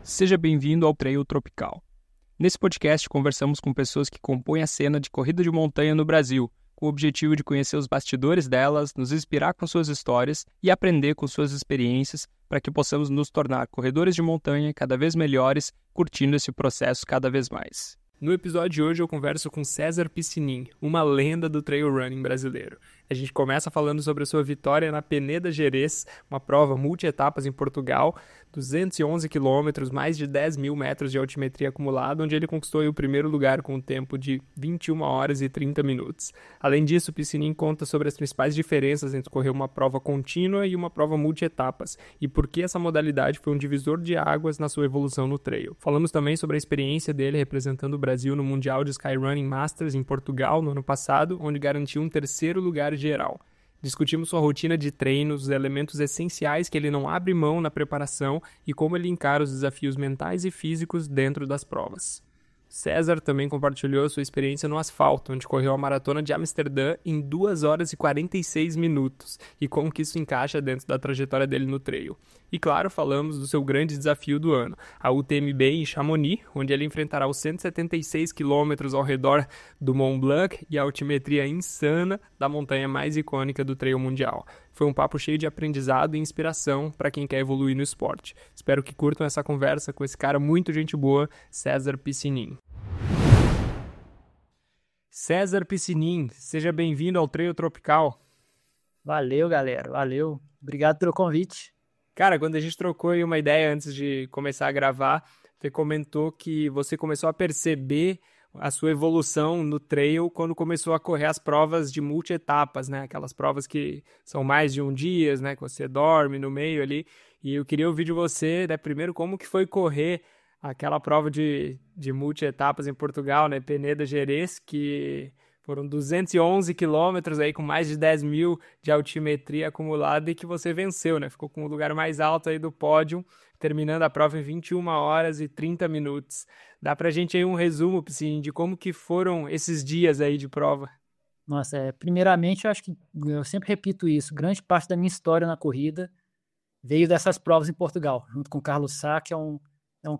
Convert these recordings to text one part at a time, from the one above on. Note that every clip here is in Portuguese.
Seja bem-vindo ao Trail Tropical. Nesse podcast, conversamos com pessoas que compõem a cena de corrida de montanha no Brasil, com o objetivo de conhecer os bastidores delas, nos inspirar com suas histórias e aprender com suas experiências para que possamos nos tornar corredores de montanha cada vez melhores, curtindo esse processo cada vez mais. No episódio de hoje eu converso com César Piscinin, uma lenda do trail running brasileiro. A gente começa falando sobre a sua vitória na Peneda Gerês, uma prova multi-etapas em Portugal, 211 quilômetros, mais de 10 mil metros de altimetria acumulada, onde ele conquistou o primeiro lugar com um tempo de 21 horas e 30 minutos. Além disso, o Piscinin conta sobre as principais diferenças entre correr uma prova contínua e uma prova multi-etapas, e por que essa modalidade foi um divisor de águas na sua evolução no trail. Falamos também sobre a experiência dele representando o Brasil no Mundial de Skyrunning Masters em Portugal no ano passado, onde garantiu um terceiro lugar geral. Discutimos sua rotina de treinos, os elementos essenciais que ele não abre mão na preparação e como ele encara os desafios mentais e físicos dentro das provas. César também compartilhou sua experiência no asfalto, onde correu a maratona de Amsterdã em 2 horas e 46 minutos e como que isso encaixa dentro da trajetória dele no trail. E claro, falamos do seu grande desafio do ano, a UTMB em Chamonix, onde ele enfrentará os 176 quilômetros ao redor do Mont Blanc e a altimetria insana da montanha mais icônica do trail mundial. Foi um papo cheio de aprendizado e inspiração para quem quer evoluir no esporte. Espero que curtam essa conversa com esse cara muito gente boa, César Piscinin. César Piscinin, seja bem-vindo ao Trail Tropical. Valeu, galera. Valeu. Obrigado pelo convite. Cara, quando a gente trocou aí uma ideia antes de começar a gravar, você comentou que você começou a perceber a sua evolução no trail quando começou a correr as provas de multi-etapas, né? Aquelas provas que são mais de um dia, né? Que você dorme no meio ali. E eu queria ouvir de você, né? Primeiro, como que foi correr aquela prova de multi-etapas em Portugal, né? Peneda Gerês, que foram 211 quilômetros aí com mais de 10 mil de altimetria acumulada e que você venceu, né? Ficou com o lugar mais alto aí do pódio, terminando a prova em 21 horas e 30 minutos. Dá pra gente aí um resumo, Piscinin, de como que foram esses dias aí de prova? Nossa, primeiramente, eu acho que eu sempre repito isso. Grande parte da minha história na corrida veio dessas provas em Portugal, junto com o Carlos Sá, que é um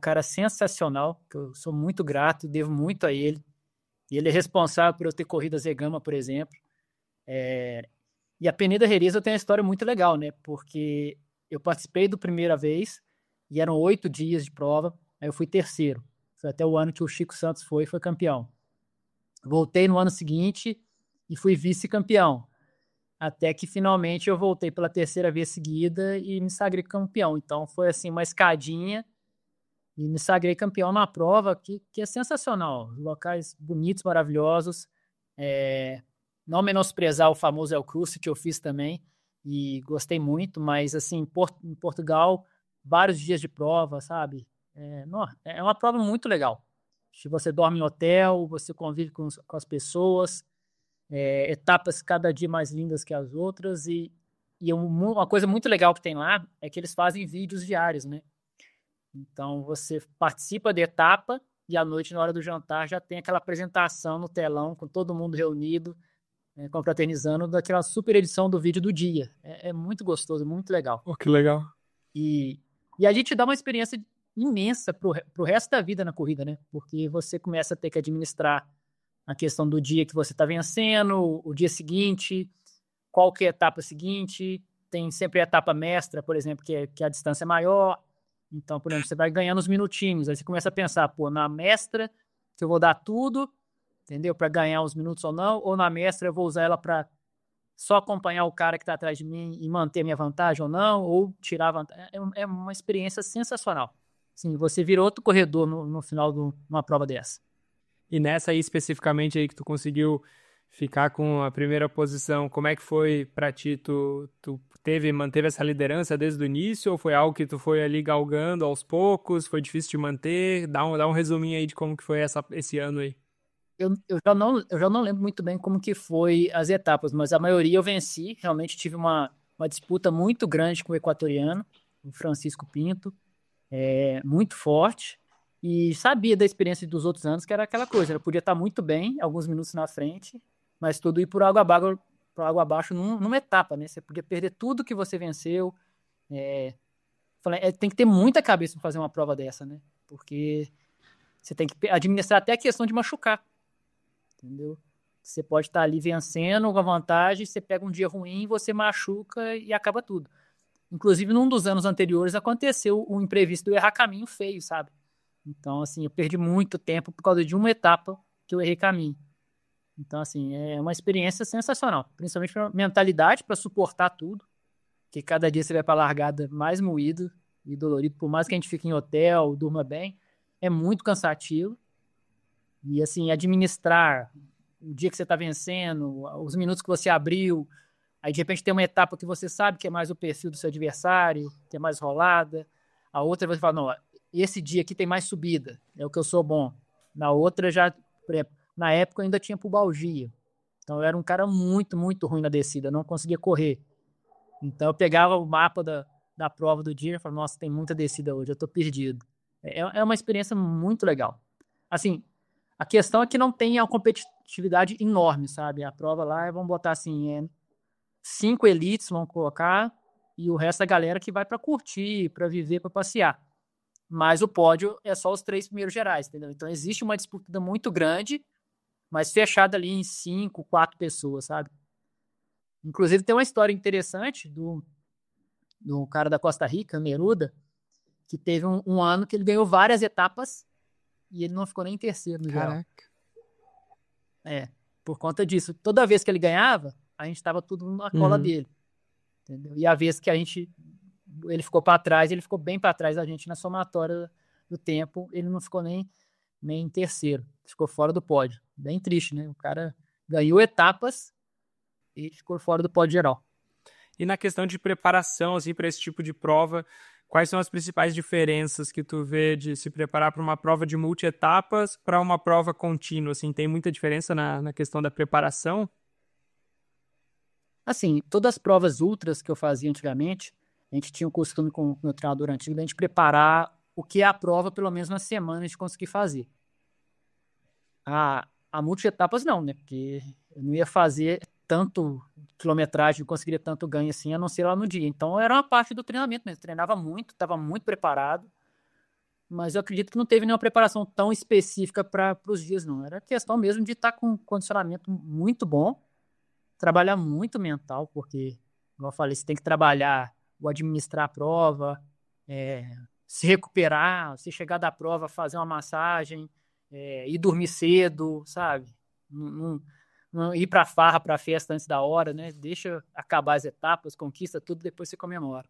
cara sensacional, que eu sou muito grato, devo muito a ele. E ele é responsável por eu ter corrido a Zegama, por exemplo. E a Peneda Gerês eu tenho uma história muito legal, né? Porque eu participei da primeira vez e eram 8 dias de prova, aí eu fui terceiro. Foi até o ano que o Chico Santos foi campeão. Voltei no ano seguinte e fui vice-campeão. Até que finalmente eu voltei pela terceira vez seguida e me sagrei campeão. Então foi assim uma escadinha e me sagrei campeão na prova que é sensacional. Locais bonitos, maravilhosos. Não menosprezar o famoso El Cruce que eu fiz também e gostei muito, mas assim, em Portugal, vários dias de prova, sabe? É uma prova muito legal. Se você dorme em hotel, você convive com as pessoas, etapas cada dia mais lindas que as outras e uma coisa muito legal que tem lá é que eles fazem vídeos diários, né? Então você participa da etapa e à noite, na hora do jantar, já tem aquela apresentação no telão com todo mundo reunido, confraternizando daquela super edição do vídeo do dia. É muito gostoso, muito legal. Oh, que legal. E a gente dá uma experiência imensa pro resto da vida na corrida, né? Porque você começa a ter que administrar a questão do dia que você está vencendo, o dia seguinte, qual que é a etapa seguinte. Tem sempre a etapa mestra, por exemplo, que a distância é maior. Então, por exemplo, você vai ganhando uns minutinhos. Aí você começa a pensar, na mestra, que eu vou dar tudo, entendeu? Para ganhar uns minutos ou não. Ou na mestra, eu vou usar ela para só acompanhar o cara que está atrás de mim e manter minha vantagem ou não, ou tirar a vantagem. É uma experiência sensacional. Assim, você vira outro corredor no final de uma prova dessa. E nessa aí, especificamente, aí que tu conseguiu ficar com a primeira posição, como é que foi pra ti? Tu manteve essa liderança desde o início ou foi algo que tu foi ali galgando aos poucos? Foi difícil de manter? Dá um resuminho aí de como que foi esse ano aí. Eu já não lembro muito bem como que foi as etapas, mas a maioria eu venci. Realmente tive uma disputa muito grande com o equatoriano, o Francisco Pinto, muito forte. E sabia da experiência dos outros anos, que era aquela coisa. Eu podia estar muito bem, alguns minutos na frente, mas tudo ir por água abaixo numa etapa, né? Você podia perder tudo que você venceu, falei, tem que ter muita cabeça para fazer uma prova dessa, né? Porque você tem que administrar até a questão de machucar, entendeu? Você pode estar ali vencendo com a vantagem, você pega um dia ruim, você machuca e acaba tudo. Inclusive, num dos anos anteriores, aconteceu o imprevisto do errar caminho feio, sabe? Então, assim, eu perdi muito tempo por causa de uma etapa que eu errei caminho. Então, assim, é uma experiência sensacional. Principalmente para mentalidade, para suportar tudo. Que cada dia você vai para a largada mais moído e dolorido. Por mais que a gente fique em hotel, durma bem, é muito cansativo. E, assim, administrar o dia que você está vencendo, os minutos que você abriu. Aí, de repente, tem uma etapa que você sabe que é mais o perfil do seu adversário, que é mais rolada. A outra você fala, não, esse dia aqui tem mais subida, é o que eu sou bom. Na outra, já, por exemplo, na época eu ainda tinha pubalgia. Então eu era um cara muito, muito ruim na descida, não conseguia correr. Então eu pegava o mapa da prova do dia e falava, nossa, tem muita descida hoje, eu tô perdido. É uma experiência muito legal. Assim, a questão é que não tem a competitividade enorme, sabe? A prova lá, vamos botar assim, 5 elites, vamos colocar, e o resto da galera que vai para curtir, para viver, para passear. Mas o pódio é só os 3 primeiros gerais, entendeu? Então existe uma disputa muito grande, mas fechada ali em 5, 4 pessoas, sabe? Inclusive tem uma história interessante do cara da Costa Rica, Neruda, que teve um ano que ele ganhou várias etapas e ele não ficou nem em terceiro no geral. Caraca. Por conta disso. Toda vez que ele ganhava, a gente estava tudo na cola dele. Entendeu? E a vez que ele ficou para trás, ele ficou bem para trás da gente na somatória do tempo, ele não ficou nem em terceiro, ficou fora do pódio. Bem triste, né? O cara ganhou etapas e ficou fora do pódio geral. E na questão de preparação, assim, para esse tipo de prova, quais são as principais diferenças que tu vê de se preparar para uma prova de multi-etapas para uma prova contínua? Assim, tem muita diferença na questão da preparação? Assim, todas as provas ultras que eu fazia antigamente, a gente tinha o costume com o meu treinador antigo de a gente preparar o que é a prova pelo menos na semana a gente conseguir fazer. A multi-etapas não, né? Porque eu não ia fazer tanto quilometragem, não conseguiria tanto ganho assim, a não ser lá no dia. Então era uma parte do treinamento mesmo. Treinava muito, estava muito preparado, mas eu acredito que não teve nenhuma preparação tão específica para os dias, não. Era questão mesmo de estar com um condicionamento muito bom, trabalhar muito mental, porque, como eu falei, você tem que trabalhar o administrar a prova, se recuperar, se chegar da prova, fazer uma massagem, ir dormir cedo, sabe? Não ir pra farra, pra festa antes da hora, né? Deixa acabar as etapas, conquista tudo, depois você comemora.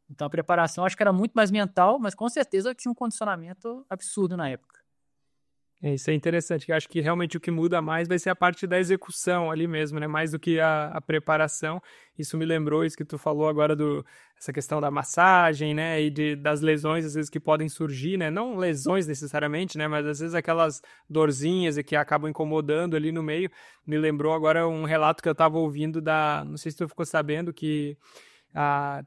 Então a preparação acho que era muito mais mental, mas com certeza eu tinha um condicionamento absurdo na época. Isso é interessante, eu acho que realmente o que muda mais vai ser a parte da execução ali mesmo, né? Mais do que a preparação. Isso me lembrou isso que tu falou agora essa questão da massagem, né? E das lesões, às vezes, que podem surgir, né? Não lesões necessariamente, né? Mas às vezes aquelas dorzinhas e que acabam incomodando ali no meio. Me lembrou agora um relato que eu estava ouvindo não sei se tu ficou sabendo que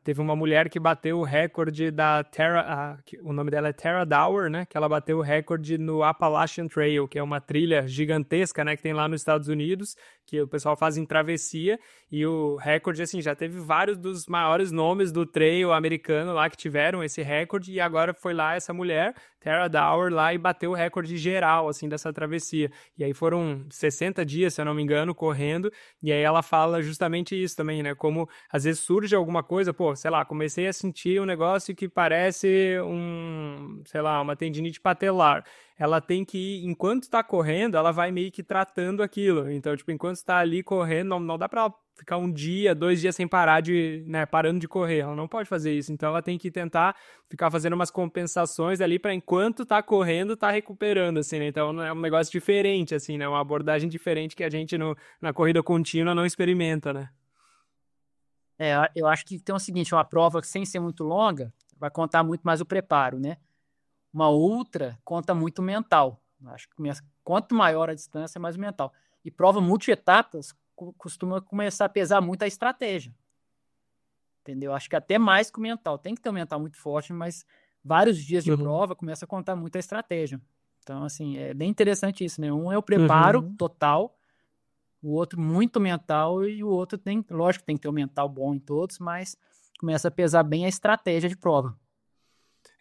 teve uma mulher que bateu o recorde da Tara, o nome dela é Tara Dower, né? Que ela bateu o recorde no Appalachian Trail, que é uma trilha gigantesca, né? Que tem lá nos Estados Unidos, que o pessoal faz em travessia, e o recorde, assim, já teve vários dos maiores nomes do trail americano lá que tiveram esse recorde, e agora foi lá essa mulher, Tara Dower, lá e bateu o recorde geral, assim, dessa travessia. E aí foram 60 dias, se eu não me engano, correndo, e aí ela fala justamente isso também, né? Como às vezes surge alguma coisa, sei lá, comecei a sentir um negócio que parece sei lá, uma tendinite patelar. Ela tem que ir, enquanto está correndo, ela vai meio que tratando aquilo. Então, tipo, enquanto está ali correndo, não dá para ela ficar 1 dia, 2 dias sem parar parando de correr. Ela não pode fazer isso. Então, ela tem que tentar ficar fazendo umas compensações ali para enquanto está correndo, tá recuperando, assim, né? Então, é um negócio diferente, assim, né? Uma abordagem diferente que a gente na corrida contínua não experimenta, né? Eu acho que tem o seguinte, uma prova sem ser muito longa, vai contar muito mais o preparo, né? Uma ultra conta muito mental. Acho que quanto maior a distância, mais mental. E prova multi-etapas costuma começar a pesar muito a estratégia. Entendeu? Acho que até mais que o mental. Tem que ter um mental muito forte, mas vários dias de prova começa a contar muito a estratégia. Então, assim, é bem interessante isso, né? Um é o preparo total, o outro muito mental, e o outro lógico, tem que ter um mental bom em todos, mas começa a pesar bem a estratégia de prova.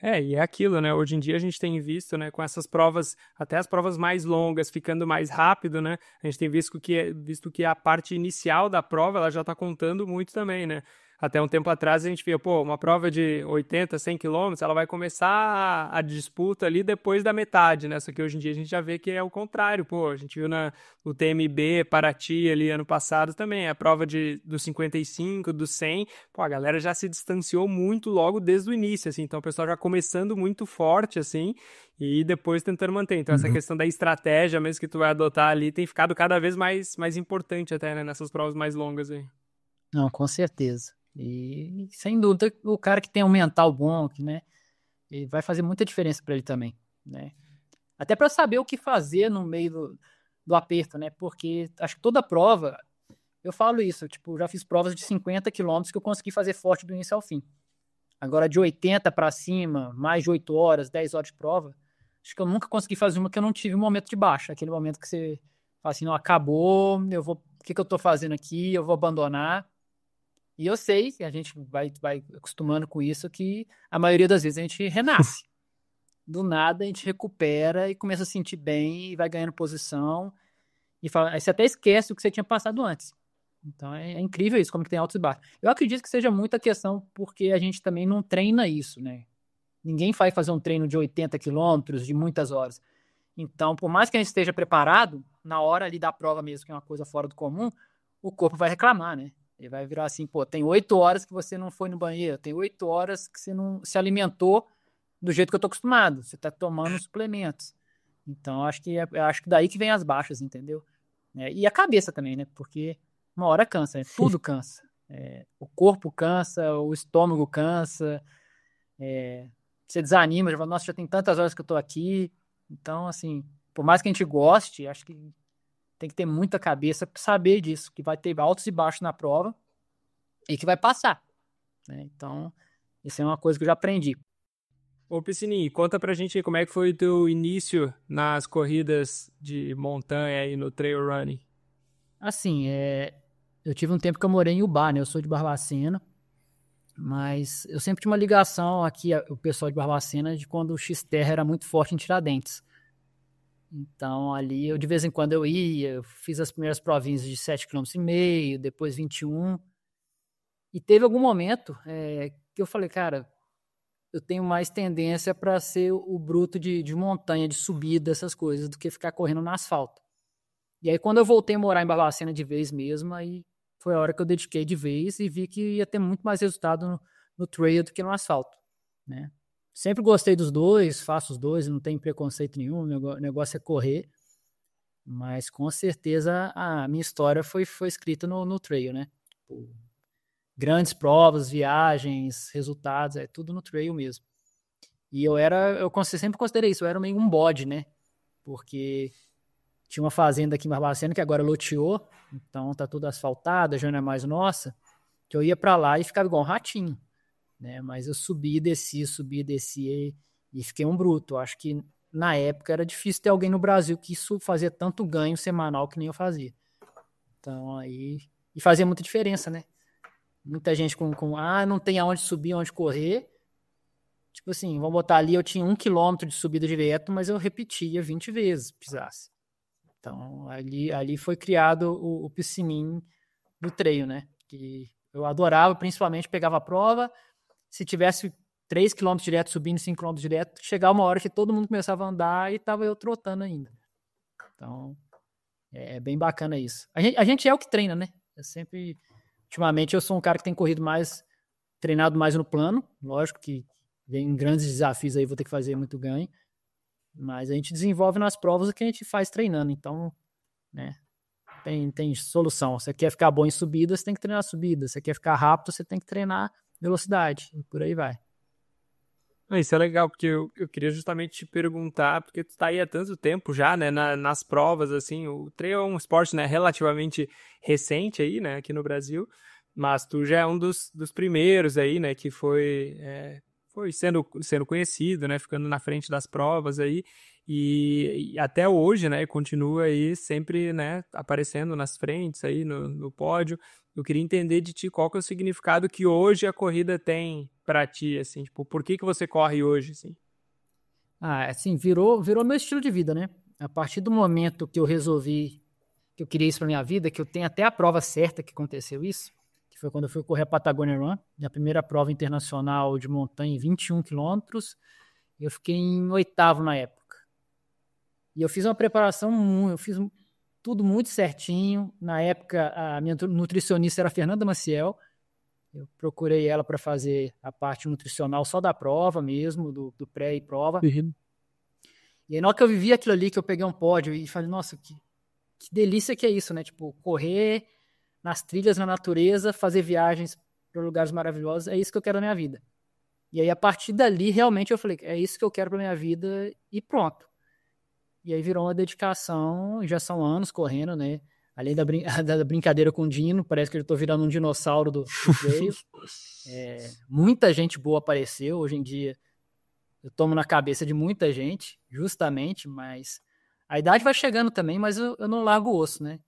E é aquilo, né? Hoje em dia a gente tem visto, né, com essas provas, até as provas mais longas, ficando mais rápido, né? A gente tem visto que a parte inicial da prova, ela já está contando muito também, né? Até um tempo atrás a gente via, uma prova de 80, 100 quilômetros, ela vai começar a disputa ali depois da metade, né? Só que hoje em dia a gente já vê que é o contrário, a gente viu no TMB, Paraty ali ano passado também, a prova dos 55, dos 100, a galera já se distanciou muito logo desde o início, assim, então o pessoal já começando muito forte, assim, e depois tentando manter. Então essa questão da estratégia mesmo que tu vai adotar ali tem ficado cada vez mais importante até, né, nessas provas mais longas aí. Não, com certeza. E sem dúvida, o cara que tem um mental bom, né, ele vai fazer muita diferença para ele também, né? Até para saber o que fazer no meio do aperto, né? Porque acho que toda prova, eu falo isso, tipo, já fiz provas de 50 quilômetros que eu consegui fazer forte do início ao fim. Agora, de 80 para cima, mais de 8 horas, 10 horas de prova, acho que eu nunca consegui fazer uma que eu não tive um momento de baixa. Aquele momento que você fala assim, não, acabou, o que eu tô fazendo aqui? Eu vou abandonar. E eu sei que a gente vai acostumando com isso, que a maioria das vezes a gente renasce. Do nada a gente recupera e começa a sentir bem e vai ganhando posição. Aí você até esquece o que você tinha passado antes. Então é incrível isso, como que tem altos e baixos. Eu acredito que seja muita questão porque a gente também não treina isso, né? Ninguém vai fazer um treino de 80 quilômetros, de muitas horas. Então, por mais que a gente esteja preparado, na hora ali da prova mesmo, que é uma coisa fora do comum, o corpo vai reclamar, né? Ele vai virar assim, tem 8 horas que você não foi no banheiro, tem 8 horas que você não se alimentou do jeito que eu tô acostumado, você tá tomando suplementos. Então, acho que daí que vem as baixas, entendeu? E a cabeça também, né? Porque uma hora cansa, tudo cansa. O corpo cansa, o estômago cansa, você desanima, já fala, nossa, já tem tantas horas que eu tô aqui. Então, assim, por mais que a gente goste, acho que tem que ter muita cabeça para saber disso, que vai ter altos e baixos na prova e que vai passar, né? Então, isso é uma coisa que eu já aprendi. Ô Piscininho, conta pra gente aí como é que foi o teu início nas corridas de montanha e no trail running. Assim, eu tive um tempo que eu morei em Ubá, né? Eu sou de Barbacena, mas eu sempre tinha uma ligação aqui, o pessoal de Barbacena, de quando o X-Terra era muito forte em Tiradentes. Então, ali, de vez em quando eu ia, eu fiz as primeiras provinhas de 7,5 km, depois 21. E teve algum momento que eu falei, cara, eu tenho mais tendência para ser o bruto de montanha, de subida, essas coisas, do que ficar correndo no asfalto. E aí, quando eu voltei a morar em Barbacena de vez mesmo, aí foi a hora que eu dediquei de vez e vi que ia ter muito mais resultado no trail do que no asfalto, né? Sempre gostei dos dois, faço os dois, não tenho preconceito nenhum, o negócio é correr, mas com certeza a minha história foi escrita no trail, né? Grandes provas, viagens, resultados, é tudo no trail mesmo. E eu sempre considerei isso, eu era meio um bode, né? Porque tinha uma fazenda aqui em Barbacena que agora loteou, então tá tudo asfaltado, já não é mais nossa, que eu ia para lá e ficava igual um ratinho, né? Mas eu subi e desci e fiquei um bruto. Eu acho que na época era difícil ter alguém no Brasil que isso fazia tanto ganho semanal que nem eu fazia. Então aí, e fazia muita diferença, né? Muita gente não tem aonde subir, aonde correr. Tipo assim, vamos botar ali, eu tinha 1 quilômetro de subida direto, mas eu repetia 20 vezes, pisasse. Então, ali foi criado o piscininho do trail, né? Que eu adorava, principalmente pegava a prova, se tivesse 3 km direto subindo, 5 km direto, chegava uma hora que todo mundo começava a andar e tava eu trotando ainda. Então, é bem bacana isso. A gente é o que treina, né? Ultimamente eu sou um cara que tem treinado mais no plano, lógico que vem grandes desafios aí, vou ter que fazer muito ganho, mas a gente desenvolve nas provas o que a gente faz treinando, então, né, tem solução. Você quer ficar bom em subida, você tem que treinar subida. Você quer ficar rápido, você tem que treinar velocidade, e por aí vai. Isso é legal, porque eu queria justamente te perguntar, porque tu tá aí há tanto tempo já, né, nas provas, assim, o trail é um esporte, né, relativamente recente aí, né, aqui no Brasil, mas tu já é um dos primeiros aí, né, que foi foi sendo conhecido, né? Ficando na frente das provas aí. E até hoje, né? Continua aí sempre, né? Aparecendo nas frentes aí no pódio. Eu queria entender de ti qual que é o significado que hoje a corrida tem para ti, assim. Tipo, por que você corre hoje, assim? Assim, virou meu estilo de vida, né? A partir do momento que eu resolvi que eu queria isso para minha vida, que eu tenho até a prova certa que aconteceu isso, que foi quando eu fui correr a Patagonia Run, minha primeira prova internacional de montanha em 21 quilômetros, e eu fiquei em oitavo na época. E eu fiz uma preparação, eu fiz tudo muito certinho. Na época, a minha nutricionista era a Fernanda Maciel. Eu procurei ela para fazer a parte nutricional só da prova mesmo, do pré e prova. Uhum. E aí, na hora que eu vivi aquilo ali, que eu peguei um pódio e falei, nossa, que delícia que é isso, né? Tipo, correr nas trilhas, na natureza, fazer viagens para lugares maravilhosos, é isso que eu quero na minha vida. E aí, a partir dali, realmente eu falei, é isso que eu quero para minha vida e pronto. E aí virou uma dedicação, já são anos correndo, né? Além da brincadeira com o Dino, parece que eu tô virando um dinossauro do trail. Muita gente boa apareceu, hoje em dia eu tomo na cabeça de muita gente, justamente, mas a idade vai chegando também, mas eu não largo o osso, né?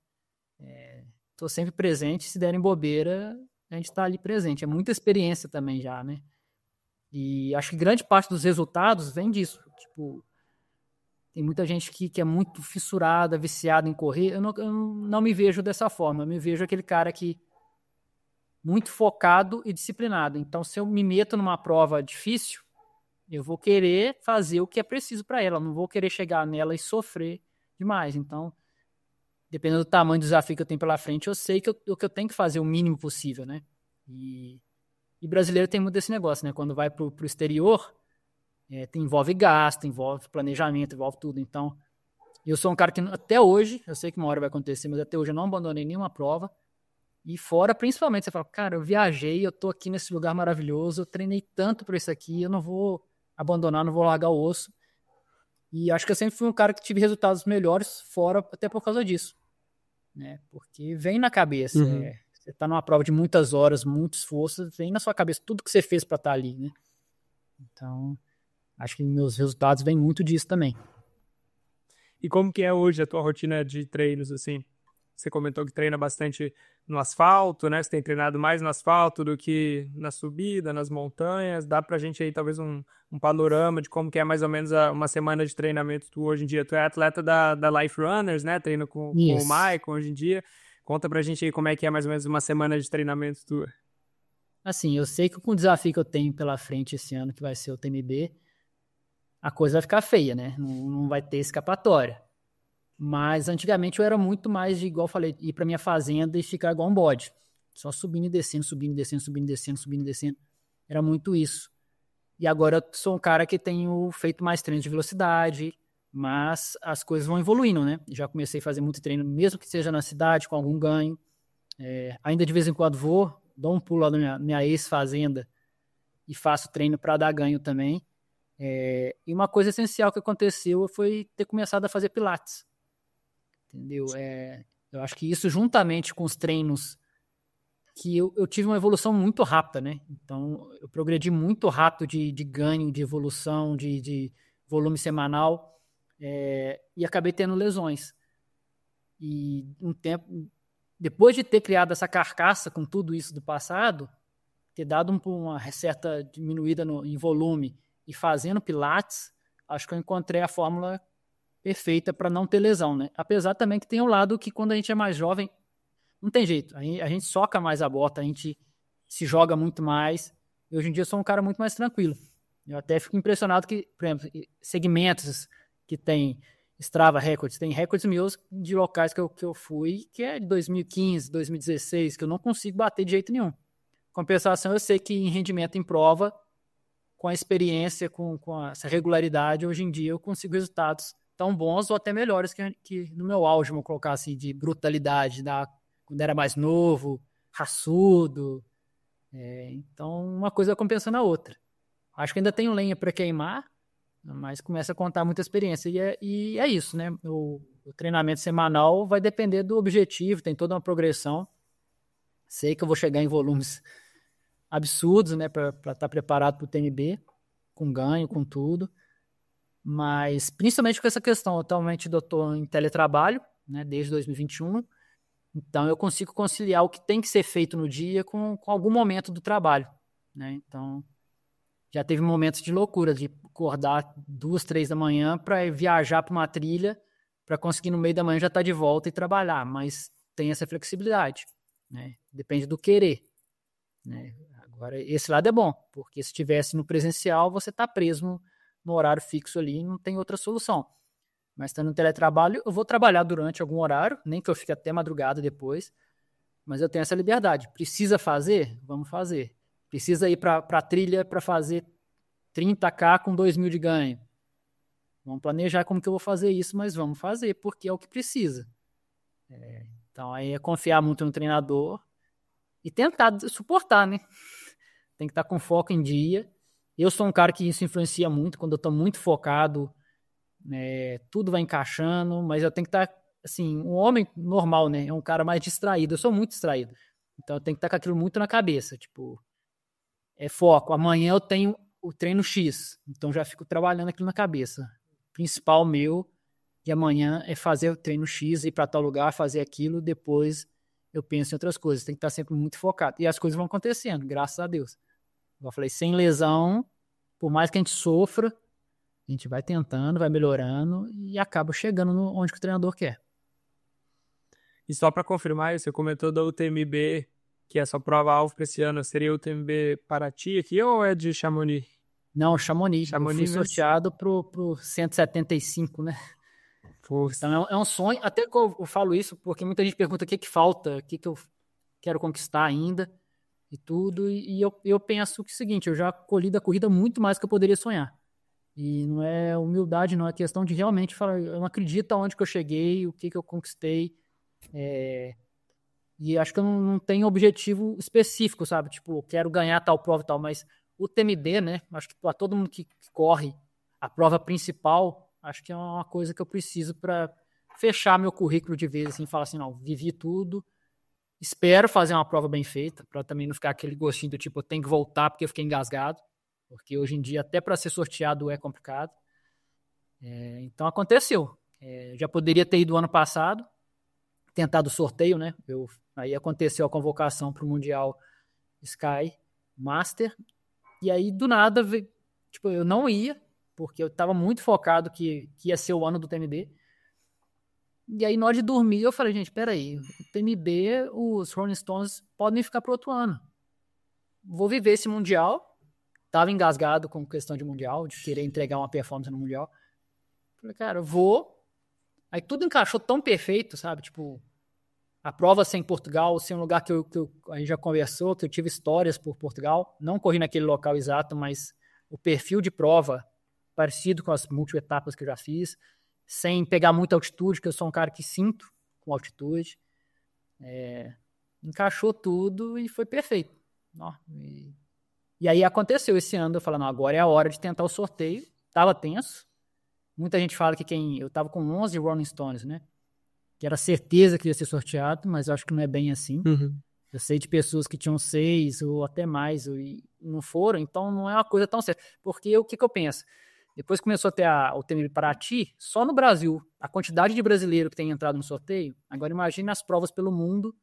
Tô sempre presente, se derem bobeira, a gente tá ali presente. É muita experiência também já, né? E acho que grande parte dos resultados vem disso. Tipo, tem muita gente que é muito fissurada, viciada em correr. Eu não me vejo dessa forma. Eu me vejo aquele cara que muito focado e disciplinado. Então, se eu me meto numa prova difícil, eu vou querer fazer o que é preciso para ela. Eu não vou querer chegar nela e sofrer demais. Então, dependendo do tamanho do desafio que eu tenho pela frente, eu sei que eu tenho que fazer o mínimo possível, né? E brasileiro tem muito desse negócio, né? Quando vai pro exterior, envolve gasto, envolve planejamento, envolve tudo. Então, eu sou um cara que até hoje, eu sei que uma hora vai acontecer, mas até hoje eu não abandonei nenhuma prova. E fora, principalmente, você fala, cara, eu viajei, eu tô aqui nesse lugar maravilhoso, eu treinei tanto por isso aqui, eu não vou abandonar, não vou largar o osso. E acho que eu sempre fui um cara que tive resultados melhores fora, até por causa disso, né? Porque vem na cabeça, você tá numa prova de muitas horas, muito esforço, vem na sua cabeça tudo que você fez para estar ali, né? Então, acho que meus resultados vêm muito disso também. E como que é hoje a tua rotina de treinos, assim? Você comentou que treina bastante no asfalto, né? Você tem treinado mais no asfalto do que na subida, nas montanhas. Dá pra gente aí talvez um panorama de como que é mais ou menos uma semana de treinamento tu hoje em dia. Tu é atleta da Life Runners, né? Treina com o Maicon hoje em dia. Conta pra gente aí como é que é mais ou menos uma semana de treinamento tua. Assim, eu sei que com o desafio que eu tenho pela frente esse ano, que vai ser o TMB, a coisa vai ficar feia, né? Não vai ter escapatória. Mas antigamente eu era muito mais de, igual eu falei, ir para minha fazenda e ficar igual um bode. Só subindo e descendo, subindo e descendo, subindo e descendo, subindo e descendo. Era muito isso. E agora eu sou um cara que tenho feito mais treinos de velocidade, mas as coisas vão evoluindo, né? Já comecei a fazer muito treino, mesmo que seja na cidade, com algum ganho. Ainda de vez em quando dou um pulo lá na minha ex-fazenda e faço treino para dar ganho também. E uma coisa essencial que aconteceu foi ter começado a fazer pilates. Entendeu? Eu acho que isso, juntamente com os treinos, que eu tive uma evolução muito rápida, né? Então, eu progredi muito rápido de ganho, de evolução, de volume semanal, e acabei tendo lesões. E um tempo, depois de ter criado essa carcaça com tudo isso do passado, ter dado uma certa diminuída em volume e fazendo pilates, acho que eu encontrei a fórmula perfeita para não ter lesão, né? Apesar também que tem um lado que quando a gente é mais jovem, não tem jeito. A gente soca mais a bota, a gente se joga muito mais. E hoje em dia eu sou um cara muito mais tranquilo. Eu até fico impressionado que, por exemplo, segmentos que tem Strava Records, tem recordes meus de locais que eu fui, que é de 2015, 2016, que eu não consigo bater de jeito nenhum. Compensação, eu sei que em rendimento em prova, com a experiência, com essa regularidade, hoje em dia eu consigo resultados tão bons ou até melhores que no meu auge, vou colocar assim, de brutalidade, quando era mais novo, raçudo. Então, uma coisa compensando a outra. Acho que ainda tenho lenha para queimar, mas começa a contar muita experiência. E é isso, né? O treinamento semanal vai depender do objetivo, tem toda uma progressão. Sei que eu vou chegar em volumes absurdos, né, para estar preparado para o TMB, com ganho, com tudo. Mas, principalmente com essa questão, atualmente eu estou em teletrabalho, né, desde 2021, então eu consigo conciliar o que tem que ser feito no dia com algum momento do trabalho, né? Então, já teve momentos de loucura, de acordar 2, 3 da manhã para viajar para uma trilha, para conseguir no meio da manhã já estar de volta e trabalhar, mas tem essa flexibilidade, né? Depende do querer, né? Agora, esse lado é bom, porque se estivesse no presencial, você está preso no horário fixo ali, não tem outra solução. Mas estando no teletrabalho, eu vou trabalhar durante algum horário, nem que eu fique até madrugada depois, mas eu tenho essa liberdade. Precisa fazer? Vamos fazer. Precisa ir para a trilha para fazer 30K com 2.000 de ganho. Vamos planejar como que eu vou fazer isso, mas vamos fazer, porque é o que precisa. Então, aí é confiar muito no treinador e tentar suportar, né? Tem que estar com foco em dia. Eu sou um cara que isso influencia muito, quando eu estou muito focado, tudo vai encaixando, mas eu tenho que estar, assim, um homem normal, né? É um cara mais distraído. Eu sou muito distraído. Então, eu tenho que estar com aquilo muito na cabeça. Tipo, é foco. Amanhã eu tenho o treino X. Então, já fico trabalhando aquilo na cabeça. O principal meu de amanhã é fazer o treino X, ir para tal lugar, fazer aquilo, depois eu penso em outras coisas. Tem que estar sempre muito focado. E as coisas vão acontecendo, graças a Deus. Como eu falei, sem lesão, por mais que a gente sofra, a gente vai tentando, vai melhorando e acaba chegando onde que o treinador quer. E só para confirmar, você comentou da UTMB, que é a sua prova-alvo para esse ano. Seria UTMB Paraty aqui ou é de Chamonix? Não, Chamonix. Eu fui Chamonix mesmo? sorteado pro 175, né? Força. Então é um sonho. Até que eu falo isso porque muita gente pergunta o que falta, o que eu quero conquistar ainda e tudo. E eu penso que é o seguinte, eu já colhi da corrida muito mais que eu poderia sonhar. E não é humildade, não é questão de realmente falar, eu não acredito aonde que eu cheguei, o que eu conquistei. E acho que eu não tenho objetivo específico, sabe? Tipo, eu quero ganhar tal prova e tal, mas o TMD, né? Acho que para todo mundo que corre a prova principal, acho que é uma coisa que eu preciso para fechar meu currículo de vez, assim, falar assim, não, vivi tudo, espero fazer uma prova bem feita, para também não ficar aquele gostinho do tipo, eu tenho que voltar porque eu fiquei engasgado, porque hoje em dia até para ser sorteado é complicado. Então aconteceu. Já poderia ter ido ano passado, tentado o sorteio, né? Aí aconteceu a convocação para o Mundial Sky Master, e aí do nada, tipo, eu não ia, porque eu estava muito focado que ia ser o ano do TMB. E aí, na hora de dormir, eu falei, gente, peraí, o TMB, os Rolling Stones podem ficar para outro ano. Vou viver esse Mundial. Tava engasgado com questão de Mundial, de querer entregar uma performance no Mundial. Falei, cara, eu vou. Aí tudo encaixou tão perfeito, sabe? Tipo, a prova ser em Portugal, ser um lugar que a gente já conversou, que eu tive histórias por Portugal. Não corri naquele local exato, mas o perfil de prova parecido com as multi-etapas que eu já fiz, sem pegar muita altitude, que eu sou um cara que sinto com altitude. Encaixou tudo e foi perfeito. E aí aconteceu esse ano, eu falei, não, agora é a hora de tentar o sorteio. Tava tenso. Muita gente fala que eu tava com 11 Rolling Stones, né? Que era certeza que ia ser sorteado, mas eu acho que não é bem assim. Uhum. Eu sei de pessoas que tinham 6 ou até mais e não foram, então não é uma coisa tão certa. Porque o que eu penso? Depois começou a ter o TMB Paraty, só no Brasil, a quantidade de brasileiro que tem entrado no sorteio, agora imagine as provas pelo mundo,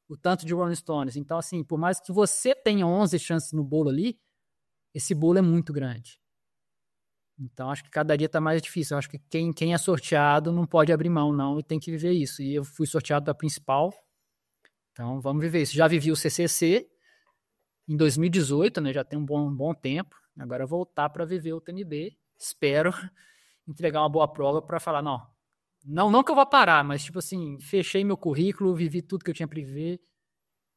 o tanto de Rolling Stones. Então, assim, por mais que você tenha 11 chances no bolo ali, esse bolo é muito grande. Então, acho que cada dia tá mais difícil. Eu acho que quem é sorteado não pode abrir mão, não, e tem que viver isso. E eu fui sorteado da principal, então vamos viver isso. Já vivi o CCC em 2018, né? Já tem um bom tempo. Agora voltar para viver o TMB. Espero entregar uma boa prova para falar, não que eu vou parar, mas tipo assim, fechei meu currículo, vivi tudo que eu tinha para viver.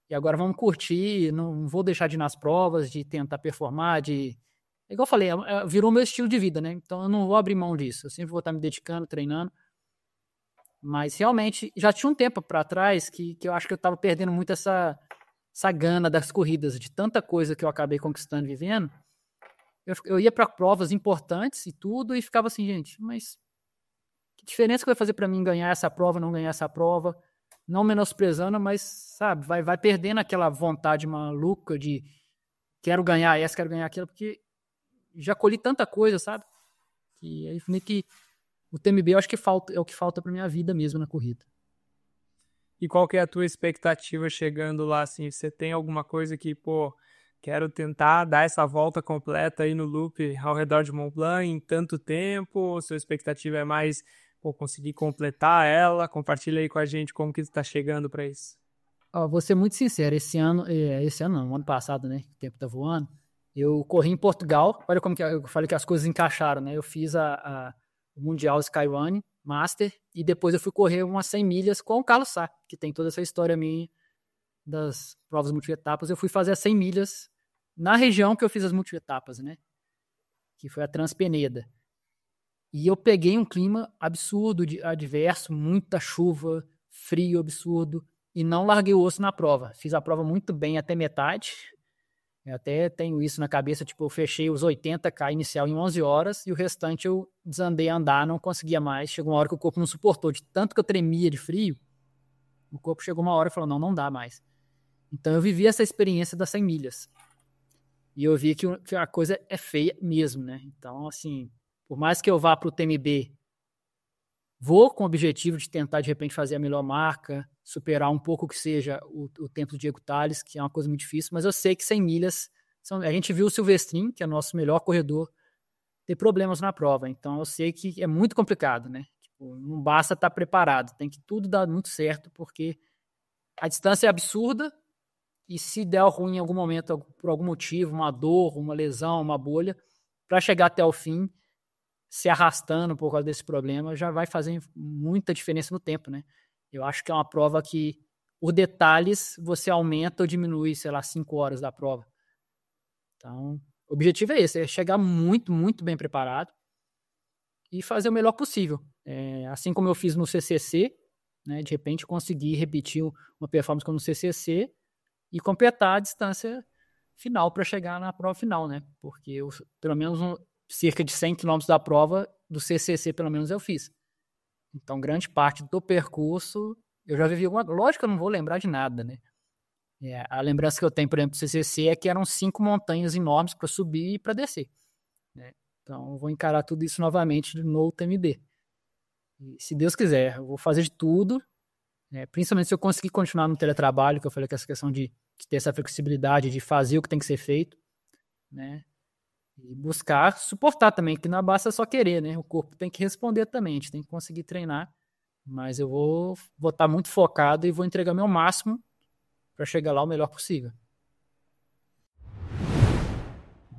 E agora vamos curtir, não vou deixar de ir nas provas, de tentar performar, igual eu falei, virou meu estilo de vida, né? Então eu não vou abrir mão disso. Eu sempre vou estar me dedicando, treinando. Mas realmente, já tinha um tempo para trás que eu acho que eu estava perdendo muito essa gana das corridas, de tanta coisa que eu acabei conquistando e vivendo. Eu ia para provas importantes e tudo, e ficava assim, gente, mas que diferença que vai fazer para mim ganhar essa prova, não ganhar essa prova? Não menosprezando, mas, sabe, vai perdendo aquela vontade maluca de quero ganhar essa, quero ganhar aquela, porque já colhi tanta coisa, sabe? E aí meio que o TMB eu acho que é o que falta pra minha vida mesmo na corrida. E qual que é a tua expectativa chegando lá, assim? Você tem alguma coisa que, quero tentar dar essa volta completa aí no loop ao redor de Mont Blanc em tanto tempo? Ou sua expectativa é mais, conseguir completar ela? Compartilha aí com a gente como que está chegando para isso. Ó, vou ser muito sincero, esse ano não, ano passado, né? O tempo tá voando. Eu corri em Portugal, olha como que eu falei que as coisas encaixaram, né? Eu fiz o Mundial Skyrunning Master e depois eu fui correr umas 100 milhas com o Carlos Sá, que tem toda essa história minha das provas multietapas. Eu fui fazer as 100 milhas na região que eu fiz as multietapas, né? Que foi a Transpeneda. E eu peguei um clima absurdo, adverso, muita chuva, frio absurdo, e não larguei o osso na prova. Fiz a prova muito bem até metade. Eu até tenho isso na cabeça, tipo, eu fechei os 80K inicial em 11 horas e o restante eu desandei a andar, não conseguia mais. Chegou uma hora que o corpo não suportou, de tanto que eu tremia de frio, o corpo chegou uma hora e falou, não dá mais. Então eu vivi essa experiência das 100 milhas. E eu vi que a coisa é feia mesmo, né? Então, assim, por mais que eu vá para o TMB, vou com o objetivo de tentar, de repente, fazer a melhor marca, superar um pouco que seja o tempo do Diego Tales, que é uma coisa muito difícil, mas eu sei que 100 milhas... A gente viu o Silvestrin, que é o nosso melhor corredor, ter problemas na prova. Então, eu sei que é muito complicado, né? Tipo, não basta estar preparado, tem que tudo dar muito certo, porque a distância é absurda e se der ruim em algum momento, por algum motivo, uma dor, uma lesão, uma bolha, para chegar até o fim, se arrastando por causa desse problema, já vai fazer muita diferença no tempo, né? Eu acho que é uma prova que, por detalhes, você aumenta ou diminui, 5 horas da prova. Então, o objetivo é esse, é chegar muito, muito bem preparado e fazer o melhor possível. Assim como eu fiz no CCC, né, de repente conseguir repetir uma performance como no CCC e completar a distância final para chegar na prova final, né? Porque pelo menos cerca de 100 km da prova do CCC, pelo menos, eu fiz. Então, grande parte do percurso eu já vivi alguma... Lógico que eu não vou lembrar de nada, né? A lembrança que eu tenho, por exemplo, do CCC é que eram 5 montanhas enormes para subir e para descer, né? Então, eu vou encarar tudo isso novamente no UTMB. E, se Deus quiser, eu vou fazer de tudo, né? Principalmente se eu conseguir continuar no teletrabalho, que eu falei que essa questão de ter essa flexibilidade, de fazer o que tem que ser feito, né? E buscar suportar também, que não basta só querer, né? O corpo tem que responder também, a gente tem que conseguir treinar, mas eu vou estar muito focado e vou entregar meu máximo para chegar lá o melhor possível.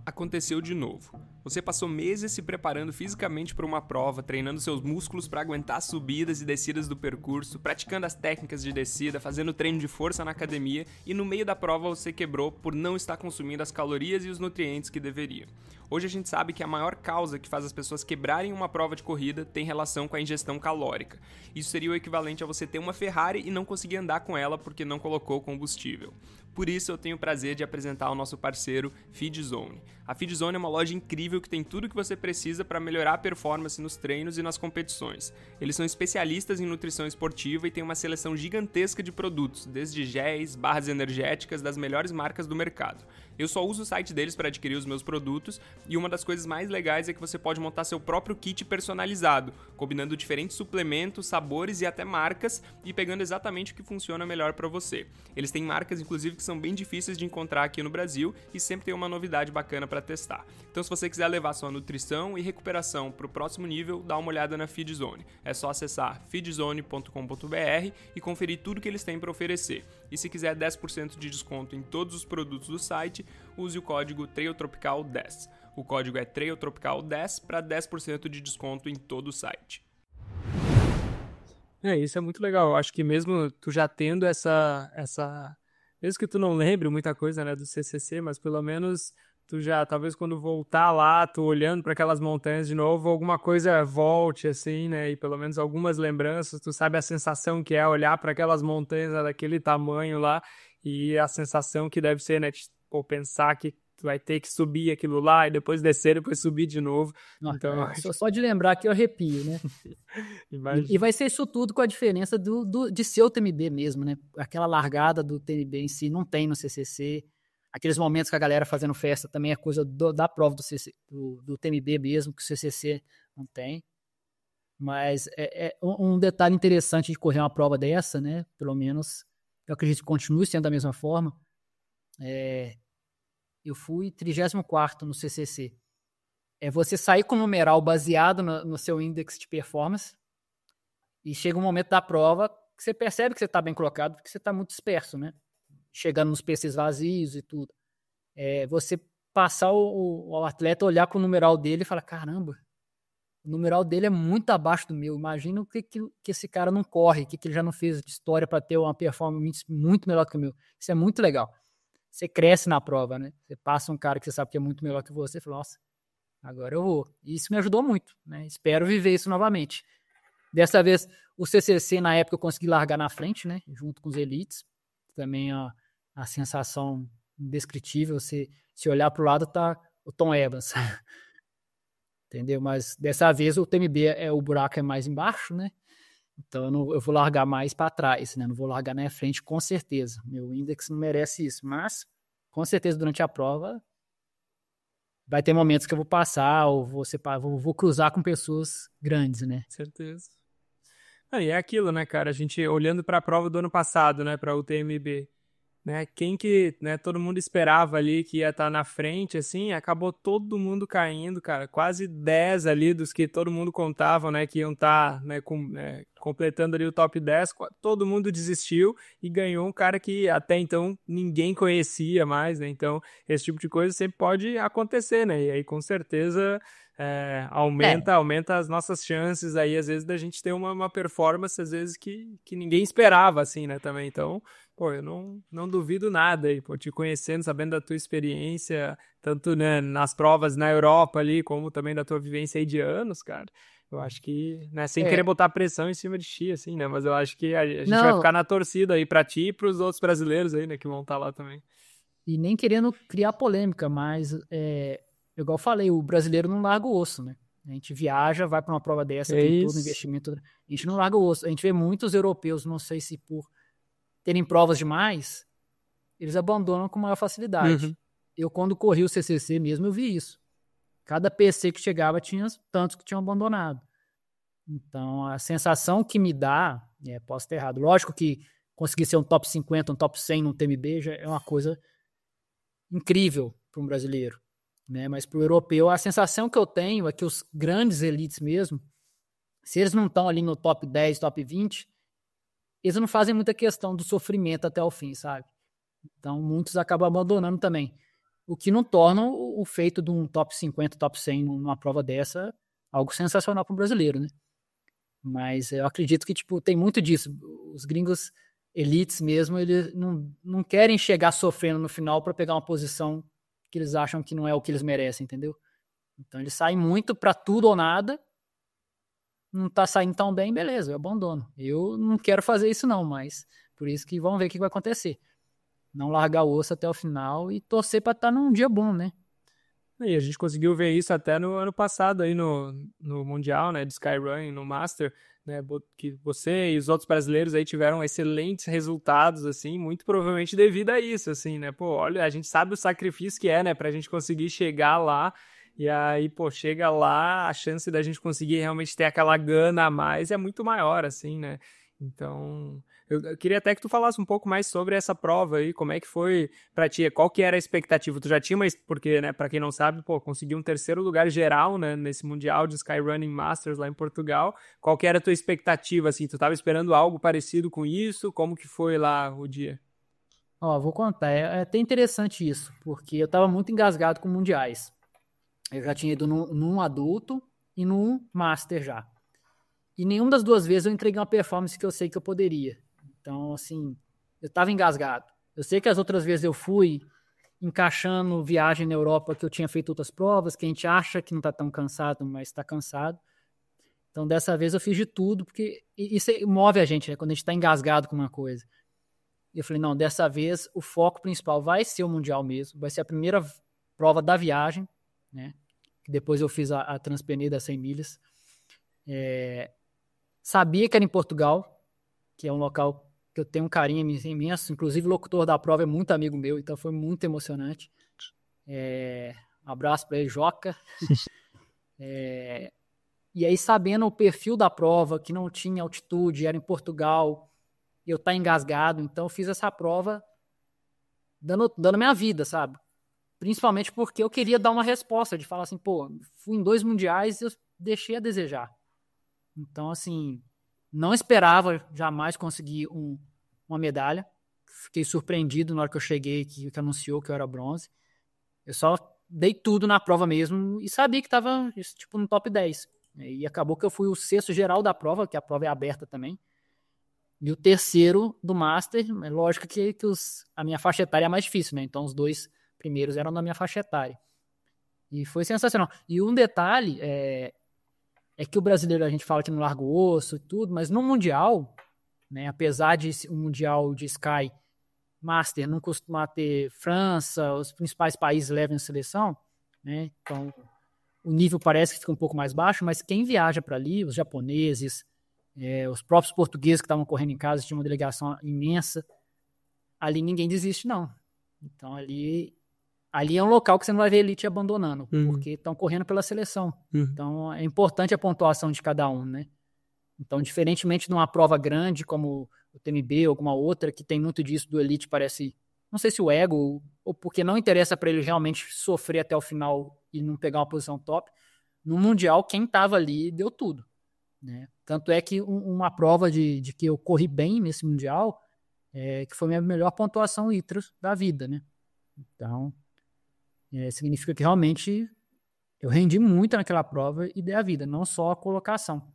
Aconteceu de novo. Você passou meses se preparando fisicamente para uma prova, treinando seus músculos para aguentar as subidas e descidas do percurso, praticando as técnicas de descida, fazendo treino de força na academia e no meio da prova você quebrou por não estar consumindo as calorias e os nutrientes que deveria. Hoje a gente sabe que a maior causa que faz as pessoas quebrarem uma prova de corrida tem relação com a ingestão calórica. Isso seria o equivalente a você ter uma Ferrari e não conseguir andar com ela porque não colocou combustível. Por isso eu tenho o prazer de apresentar o nosso parceiro Feedzone. A Feedzone é uma loja incrível que tem tudo o que você precisa para melhorar a performance nos treinos e nas competições. Eles são especialistas em nutrição esportiva e têm uma seleção gigantesca de produtos, desde géis, barras energéticas das melhores marcas do mercado. Eu só uso o site deles para adquirir os meus produtos e uma das coisas mais legais é que você pode montar seu próprio kit personalizado, combinando diferentes suplementos, sabores e até marcas e pegando exatamente o que funciona melhor para você. Eles têm marcas, inclusive, que são bem difíceis de encontrar aqui no Brasil e sempre tem uma novidade bacana para testar. Então, se você quiser levar sua nutrição e recuperação para o próximo nível, dá uma olhada na Feedzone. É só acessar feedzone.com.br e conferir tudo que eles têm para oferecer. E se quiser 10% de desconto em todos os produtos do site, use o código TrailTropical10. O código é TrailTropical10 para 10% de desconto em todo o site. Isso é muito legal. Eu acho que mesmo tu já tendo essa... Mesmo que tu não lembre muita coisa, né, do CCC, mas pelo menos tu já, talvez quando voltar lá, tu olhando para aquelas montanhas de novo, alguma coisa volte, assim, né, e pelo menos algumas lembranças, tu sabe a sensação que é olhar para aquelas montanhas daquele tamanho lá, e a sensação que deve ser, né, ou pensar que tu vai ter que subir aquilo lá, e depois descer, depois subir de novo. Nossa, então, só de lembrar que eu arrepio, né? E vai ser isso tudo com a diferença de ser o TMB mesmo, né? Aquela largada do TMB em si não tem no CCC. aqueles momentos que a galera fazendo festa também é coisa da prova do TMB mesmo, que o CCC não tem. Mas é um detalhe interessante de correr uma prova dessa, né? Pelo menos eu acredito que continue sendo da mesma forma. Eu fui 34º no CCC. É você sair com o numeral baseado no seu índice de performance e chega um momento da prova que você percebe que você está bem colocado porque você está muito disperso, né? Chegando nos PCs vazios e tudo. Você passar o atleta, olhar com o numeral dele e falar, caramba, o numeral dele é muito abaixo do meu. Imagina o que esse cara não corre, o que ele já não fez de história para ter uma performance muito melhor que o meu. Isso é muito legal. Você cresce na prova, né? Você passa um cara que você sabe que é muito melhor que você e fala, nossa, agora eu vou. E isso me ajudou muito, né? Espero viver isso novamente. Dessa vez, o CCC, na época, eu consegui largar na frente, né? Junto com os elites. Também a sensação indescritível. Se olhar para o lado, tá o Tom Evans. Entendeu? Mas dessa vez o TMB o buraco é mais embaixo, né? Então eu vou largar mais para trás, né? Não vou largar na frente, com certeza. Meu índice não merece isso, mas com certeza durante a prova vai ter momentos que eu vou passar ou vou cruzar com pessoas grandes, né? Certeza. E é aquilo, né, cara? A gente olhando para a prova do ano passado, né, para o UTMB, né? Quem que, né, todo mundo esperava ali que ia estar na frente, assim, acabou todo mundo caindo, cara. Quase 10 ali dos que todo mundo contava, né, que iam estar, né, completando ali o top 10, todo mundo desistiu e ganhou um cara que até então ninguém conhecia mais, né? Então, esse tipo de coisa sempre pode acontecer, né? E aí, com certeza, aumenta as nossas chances aí, às vezes, da gente ter uma performance, às vezes, que ninguém esperava, assim, né, também. Então, pô, eu não duvido nada aí, pô, te conhecendo, sabendo da tua experiência, tanto, né, nas provas na Europa ali, como também da tua vivência aí de anos, cara. Eu acho que, né, sem querer botar pressão em cima de ti, assim, né, mas eu acho que a gente vai ficar na torcida aí pra ti e pros outros brasileiros aí, né, que vão estar lá também. E nem querendo criar polêmica, mas, igual eu falei, o brasileiro não larga o osso, né? A gente viaja, vai para uma prova dessa, tem todo o investimento. A gente não larga o osso. A gente vê muitos europeus, não sei se por terem provas demais, eles abandonam com maior facilidade. Uhum. Eu, quando corri o CCC mesmo, eu vi isso. Cada PC que chegava tinha tantos que tinham abandonado. Então, a sensação que me dá, posso estar errado, lógico que conseguir ser um top 50, um top 100 no TMB já é uma coisa incrível para um brasileiro, né? Mas para o europeu, a sensação que eu tenho é que os grandes elites mesmo, se eles não estão ali no top 10, top 20, eles não fazem muita questão do sofrimento até o fim, sabe? Então, muitos acabam abandonando também. O que não torna o feito de um top 50, top 100 numa prova dessa algo sensacional para o brasileiro, né? Mas eu acredito que, tipo, tem muito disso. Os gringos elites mesmo, eles não querem chegar sofrendo no final para pegar uma posição que eles acham que não é o que eles merecem, entendeu? Então, eles saem muito para tudo ou nada. Não tá saindo tão bem, beleza, eu abandono. Eu não quero fazer isso não, mas por isso que vamos ver o que vai acontecer. Não largar o osso até o final e torcer para estar num dia bom, né? E a gente conseguiu ver isso até no ano passado aí no Mundial, né, de Skyrun, no Master, né, que você e os outros brasileiros aí tiveram excelentes resultados, assim, muito provavelmente devido a isso, assim, né, pô, olha, a gente sabe o sacrifício que é, né, pra gente conseguir chegar lá, e aí, pô, chega lá, a chance da gente conseguir realmente ter aquela gana a mais é muito maior, assim, né, então... Eu queria até que tu falasse um pouco mais sobre essa prova aí, como é que foi pra ti, qual que era a expectativa? Tu já tinha, mas porque, né, pra quem não sabe, pô, conseguiu um terceiro lugar geral, né, nesse Mundial de Skyrunning Masters lá em Portugal. Qual que era a tua expectativa, assim? Tu tava esperando algo parecido com isso? Como que foi lá o dia? Ó, vou contar, é até interessante isso, porque eu tava muito engasgado com mundiais. Eu já tinha ido num adulto e num Master já. E nenhuma das duas vezes eu entreguei uma performance que eu sei que eu poderia. Então, assim, eu tava engasgado. Eu sei que as outras vezes eu fui encaixando viagem na Europa, que eu tinha feito outras provas, que a gente acha que não tá tão cansado, mas tá cansado. Então, dessa vez eu fiz de tudo, porque isso move a gente, né? Quando a gente tá engasgado com uma coisa. E eu falei, não, dessa vez o foco principal vai ser o Mundial mesmo, vai ser a primeira prova da viagem, né? Depois eu fiz a Transpennine das 100 milhas. Sabia que era em Portugal, que é um local que eu tenho um carinho imenso. Inclusive, o locutor da prova é muito amigo meu, então foi muito emocionante. Um abraço para ele, Joca. E aí, sabendo o perfil da prova, que não tinha altitude, era em Portugal, e eu estar engasgado, então eu fiz essa prova dando minha vida, sabe? Principalmente porque eu queria dar uma resposta, de falar assim, pô, fui em 2 mundiais e eu deixei a desejar. Então, assim, não esperava jamais conseguir uma medalha. Fiquei surpreendido na hora que eu cheguei, que anunciou que eu era bronze. Eu só dei tudo na prova mesmo e sabia que estava tipo, no top 10. E acabou que eu fui o 6º geral da prova, que a prova é aberta também. E o 3º do Master. É lógico que a minha faixa etária é mais difícil, né? Então os 2 primeiros eram da minha faixa etária. E foi sensacional. E um detalhe é que o brasileiro, a gente fala que não larga o osso e tudo, mas no Mundial, né, apesar de um Mundial de Sky Master não costuma ter França, os principais países levam a seleção, né, então o nível parece que fica um pouco mais baixo, mas quem viaja para ali, os japoneses, os próprios portugueses que estavam correndo em casa, tinha uma delegação imensa, ali ninguém desiste, não. Então ali é um local que você não vai ver elite abandonando, porque estão correndo pela seleção. Então é importante a pontuação de cada um, né? Então, diferentemente de uma prova grande como o TMB ou alguma outra, que tem muito disso do elite, parece, não sei se o ego, ou porque não interessa para ele realmente sofrer até o final e não pegar uma posição top, no Mundial, quem estava ali deu tudo, né? Tanto é que uma prova de que eu corri bem nesse Mundial, que foi a minha melhor pontuação ITRAS da vida, né? Então, significa que realmente eu rendi muito naquela prova e dei a vida, não só a colocação,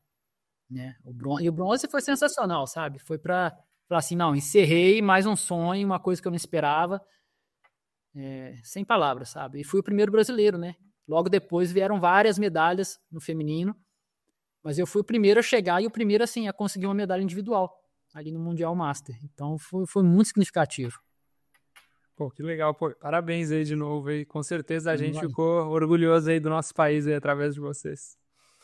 né? E o bronze foi sensacional, sabe? Foi para falar assim, não, encerrei mais um sonho, uma coisa que eu não esperava, sem palavras, sabe? E fui o primeiro brasileiro, né? Logo depois vieram várias medalhas no feminino, mas eu fui o primeiro a chegar e o primeiro, assim, a conseguir uma medalha individual ali no Mundial Master. Então foi muito significativo. Pô, que legal, pô. Parabéns aí de novo aí. Com certeza a gente ficou orgulhoso aí do nosso país aí através de vocês.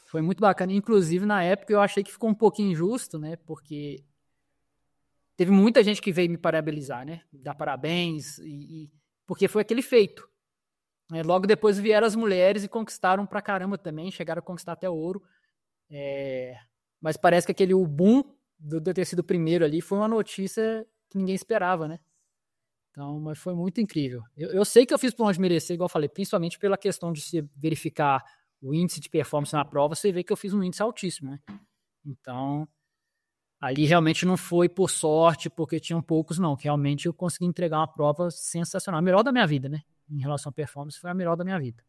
Foi muito bacana. Inclusive, na época, eu achei que ficou um pouquinho injusto, né? Porque teve muita gente que veio me parabenizar, né? Dar parabéns, porque foi aquele feito. Logo depois vieram as mulheres e conquistaram pra caramba também, chegaram a conquistar até ouro. Mas parece que o boom de ter sido o primeiro ali foi uma notícia que ninguém esperava, né? Então, mas foi muito incrível. Eu sei que eu fiz por onde merecer, igual eu falei, principalmente pela questão de se verificar o índice de performance na prova, você vê que eu fiz um índice altíssimo, né? Então, ali realmente não foi por sorte, porque tinham poucos, não. Que realmente eu consegui entregar uma prova sensacional. A melhor da minha vida, né? Em relação à performance, foi a melhor da minha vida.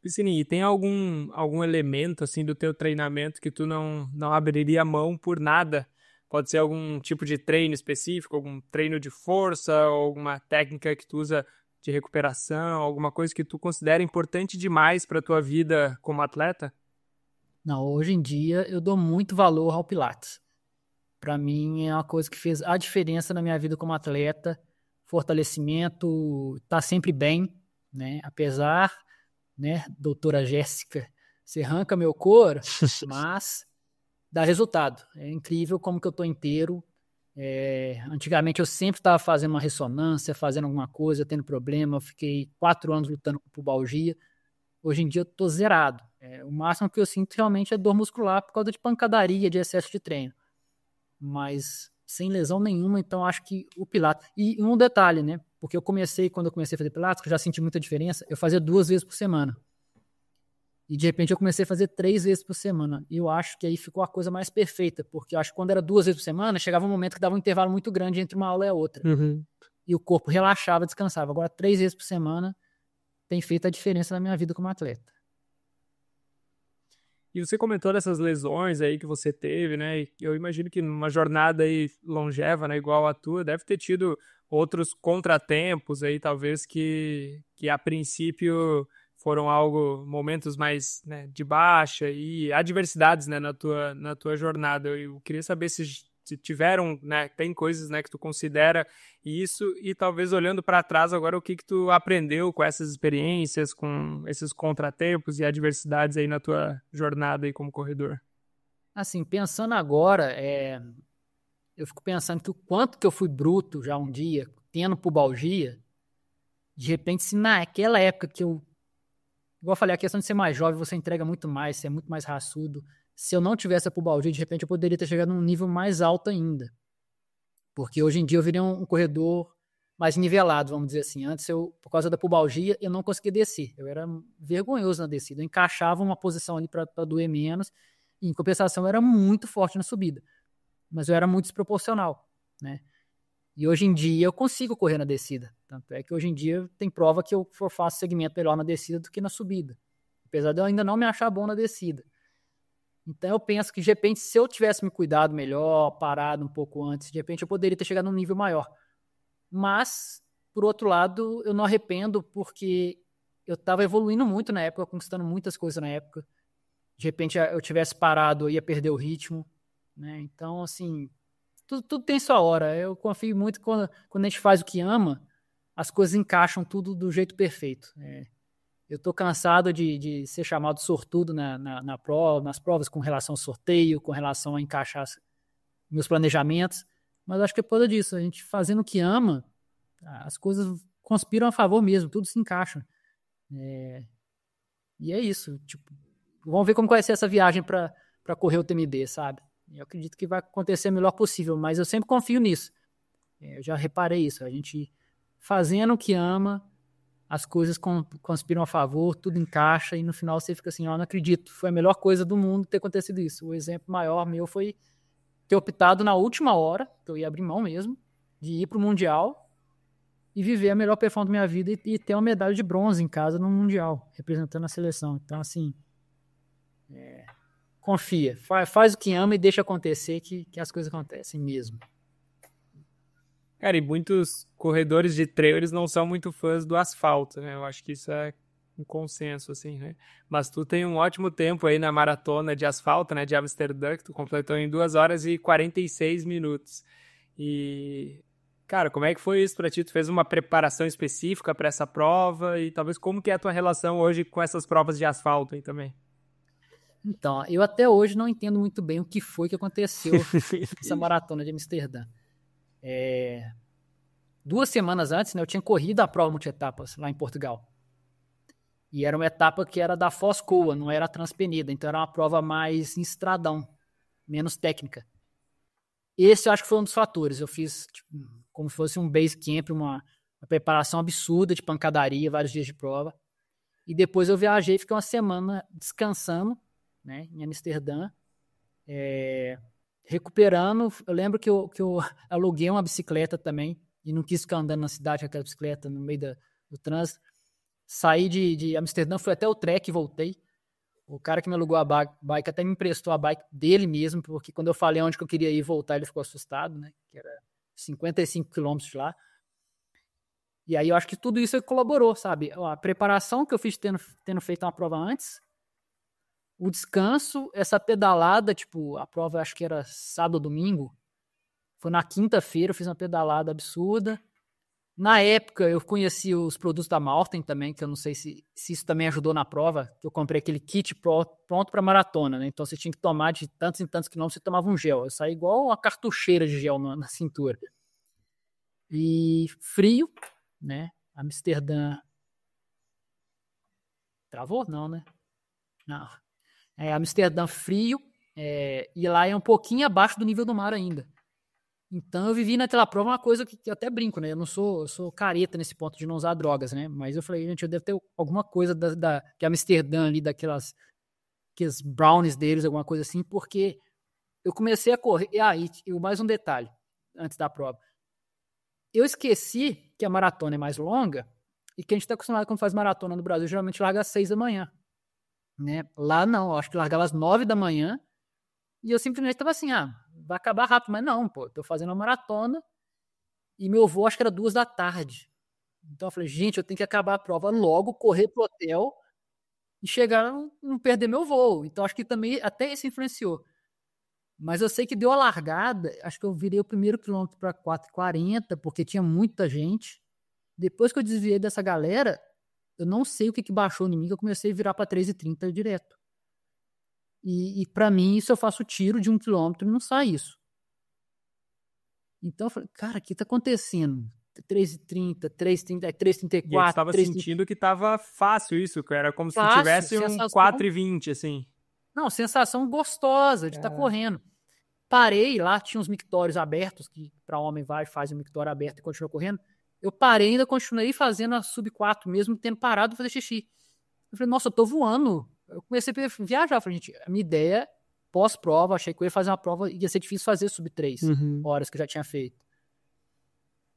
Piscininho, e tem algum elemento, assim, do teu treinamento que tu não abriria mão por nada? Pode ser algum tipo de treino específico, algum treino de força, ou alguma técnica que tu usa de recuperação, alguma coisa que tu considera importante demais para tua vida como atleta? Não, hoje em dia eu dou muito valor ao Pilates. Para mim é uma coisa que fez a diferença na minha vida como atleta. Fortalecimento, tá sempre bem, né? Apesar, né, doutora Jéssica, você arranca meu couro, mas dá resultado. É incrível como que eu tô inteiro. Antigamente eu sempre estava fazendo uma ressonância, fazendo alguma coisa, tendo problema. Eu fiquei 4 anos lutando com pubalgia. Hoje em dia eu tô zerado. O máximo que eu sinto realmente é dor muscular por causa de pancadaria, de excesso de treino. Mas sem lesão nenhuma, então acho que o Pilates... E um detalhe, né? Porque quando eu comecei a fazer Pilates, que eu já senti muita diferença, eu fazia 2 vezes por semana. E de repente eu comecei a fazer 3 vezes por semana. E eu acho que aí ficou a coisa mais perfeita, porque eu acho que quando era 2 vezes por semana, chegava um momento que dava um intervalo muito grande entre uma aula e a outra. E o corpo relaxava, descansava. Agora, 3 vezes por semana tem feito a diferença na minha vida como atleta. E você comentou dessas lesões aí que você teve, né? E eu imagino que numa jornada aí longeva, né, igual a tua, deve ter tido outros contratempos aí, talvez que a princípio foram momentos mais, né, de baixa e adversidades, né, na tua jornada. Eu queria saber se tiveram, né, tem coisas, né, que tu considera isso e talvez olhando para trás agora o que tu aprendeu com essas experiências, com esses contratempos e adversidades aí na tua jornada aí como corredor. Assim, pensando agora, eu fico pensando que o quanto que eu fui bruto já um dia, tendo pubalgia, de repente, se naquela época que eu, igual eu falei, a questão de ser mais jovem, você entrega muito mais, você é muito mais raçudo. Se eu não tivesse a pubalgia, de repente eu poderia ter chegado num nível mais alto ainda. Porque hoje em dia eu virei um corredor mais nivelado, vamos dizer assim. Antes, por causa da pubalgia, eu não conseguia descer. Eu era vergonhoso na descida. Eu encaixava uma posição ali para doer menos. E, em compensação, eu era muito forte na subida. Mas eu era muito desproporcional, né? E hoje em dia eu consigo correr na descida. Tanto é que hoje em dia tem prova que eu faço segmento melhor na descida do que na subida. Apesar de eu ainda não me achar bom na descida. Então eu penso que, de repente, se eu tivesse me cuidado melhor, parado um pouco antes, de repente eu poderia ter chegado num nível maior. Mas, por outro lado, eu não arrependo porque eu estava evoluindo muito na época, conquistando muitas coisas na época. De repente eu tivesse parado, eu ia perder o ritmo, né? Então, assim, tudo tem sua hora. Eu confio muito que quando a gente faz o que ama, as coisas encaixam tudo do jeito perfeito. Eu tô cansado de ser chamado sortudo na prova, nas provas com relação ao sorteio, com relação a encaixar meus planejamentos, mas acho que é por causa disso, a gente fazendo o que ama, as coisas conspiram a favor mesmo, tudo se encaixa. E é isso, tipo, vamos ver como vai ser essa viagem para correr o TMB, sabe? Eu acredito que vai acontecer o melhor possível, mas eu sempre confio nisso. Eu já reparei isso, a gente fazendo o que ama, as coisas conspiram a favor, tudo encaixa e no final você fica assim, não acredito, foi a melhor coisa do mundo ter acontecido isso. O exemplo maior meu foi ter optado na última hora, que eu ia abrir mão mesmo, de ir para o Mundial e viver a melhor performance da minha vida e ter uma medalha de bronze em casa no Mundial, representando a seleção. Então, assim, confia, faz o que ama e deixa acontecer que as coisas acontecem mesmo. Cara, e muitos corredores de trail, eles não são muito fãs do asfalto, né? Eu acho que isso é um consenso, assim, né? Mas tu tem um ótimo tempo aí na maratona de asfalto, né? De Amsterdã, que tu completou em 2 horas e 46 minutos. E, cara, como é que foi isso pra ti? Tu fez uma preparação específica para essa prova? E talvez como que é a tua relação hoje com essas provas de asfalto aí também? Então, eu até hoje não entendo muito bem o que foi que aconteceu nessa maratona de Amsterdã. 2 semanas antes, né, eu tinha corrido a prova multi-etapas lá em Portugal. E era uma etapa que era da Foz-Coa, não era a Transpeneda. Então era uma prova mais em estradão, menos técnica. Esse eu acho que foi um dos fatores. Eu fiz tipo, como se fosse um base camp, uma preparação absurda de pancadaria, vários dias de prova. E depois eu viajei, fiquei uma semana descansando, né, em Amsterdã, recuperando. Eu lembro que eu aluguei uma bicicleta também e não quis ficar andando na cidade com aquela bicicleta no meio do trânsito. Saí de Amsterdã, fui até o Trek e voltei. O cara que me alugou a bike até me emprestou a bike dele mesmo, porque quando eu falei onde que eu queria ir voltar, ele ficou assustado, né? Que era 55 quilômetros de lá. E aí eu acho que tudo isso colaborou, sabe? A preparação que eu fiz tendo feito uma prova antes, o descanso, essa pedalada, tipo, a prova acho que era sábado ou domingo, foi na quinta-feira, eu fiz uma pedalada absurda. Na época, eu conheci os produtos da Maltem também, que eu não sei se isso também ajudou na prova, que eu comprei aquele kit pronto para maratona, né? Então você tinha que tomar de tantos em tantos quilômetros, você tomava um gel. Eu saí igual uma cartucheira de gel na cintura. E frio, né? Amsterdã. Travou? Não, né? Não. Amsterdã frio, e lá é um pouquinho abaixo do nível do mar ainda. Então eu vivi naquela prova uma coisa que eu até brinco, né? Eu sou careta nesse ponto de não usar drogas, né? Mas eu falei, gente, eu devo ter alguma coisa que Amsterdã ali, aqueles brownies deles, alguma coisa assim, porque eu comecei a correr. E mais um detalhe, antes da prova. Eu esqueci que a maratona é mais longa e que a gente está acostumado quando faz maratona no Brasil, geralmente larga às 6 da manhã. Né? Lá não, eu acho que largava às 9 da manhã e eu simplesmente estava assim, vai acabar rápido, mas não, pô, tô fazendo uma maratona e meu voo acho que era 2 da tarde. Então eu falei, gente, eu tenho que acabar a prova logo, correr pro hotel e chegar, não perder meu voo. Então acho que também até isso influenciou. Mas eu sei que deu a largada, acho que eu virei o primeiro quilômetro para 4,40, porque tinha muita gente. Depois que eu desviei dessa galera, eu não sei o que baixou em mim, que eu comecei a virar para 3,30 direto. E para mim, isso eu faço tiro de 1 quilômetro e não sai isso. Então eu falei, cara, o que tá acontecendo? 3h30, 3h30, E aí tu 3h34, tava 3h30. sentindo que tava fácil isso, que era como se tu Fácil, tivesse um sensação. 4h20, assim. Não, sensação gostosa de estar correndo. Parei lá, tinha uns mictórios abertos, que para homem vai, faz um mictório aberto e continua correndo. Eu parei e ainda continuei fazendo a sub 4, mesmo tendo parado de fazer xixi. Eu falei, nossa, eu tô voando. Eu comecei a viajar. Eu falei, gente, a minha ideia, pós-prova, achei que eu ia fazer uma prova, ia ser difícil fazer sub 3 horas que eu já tinha feito.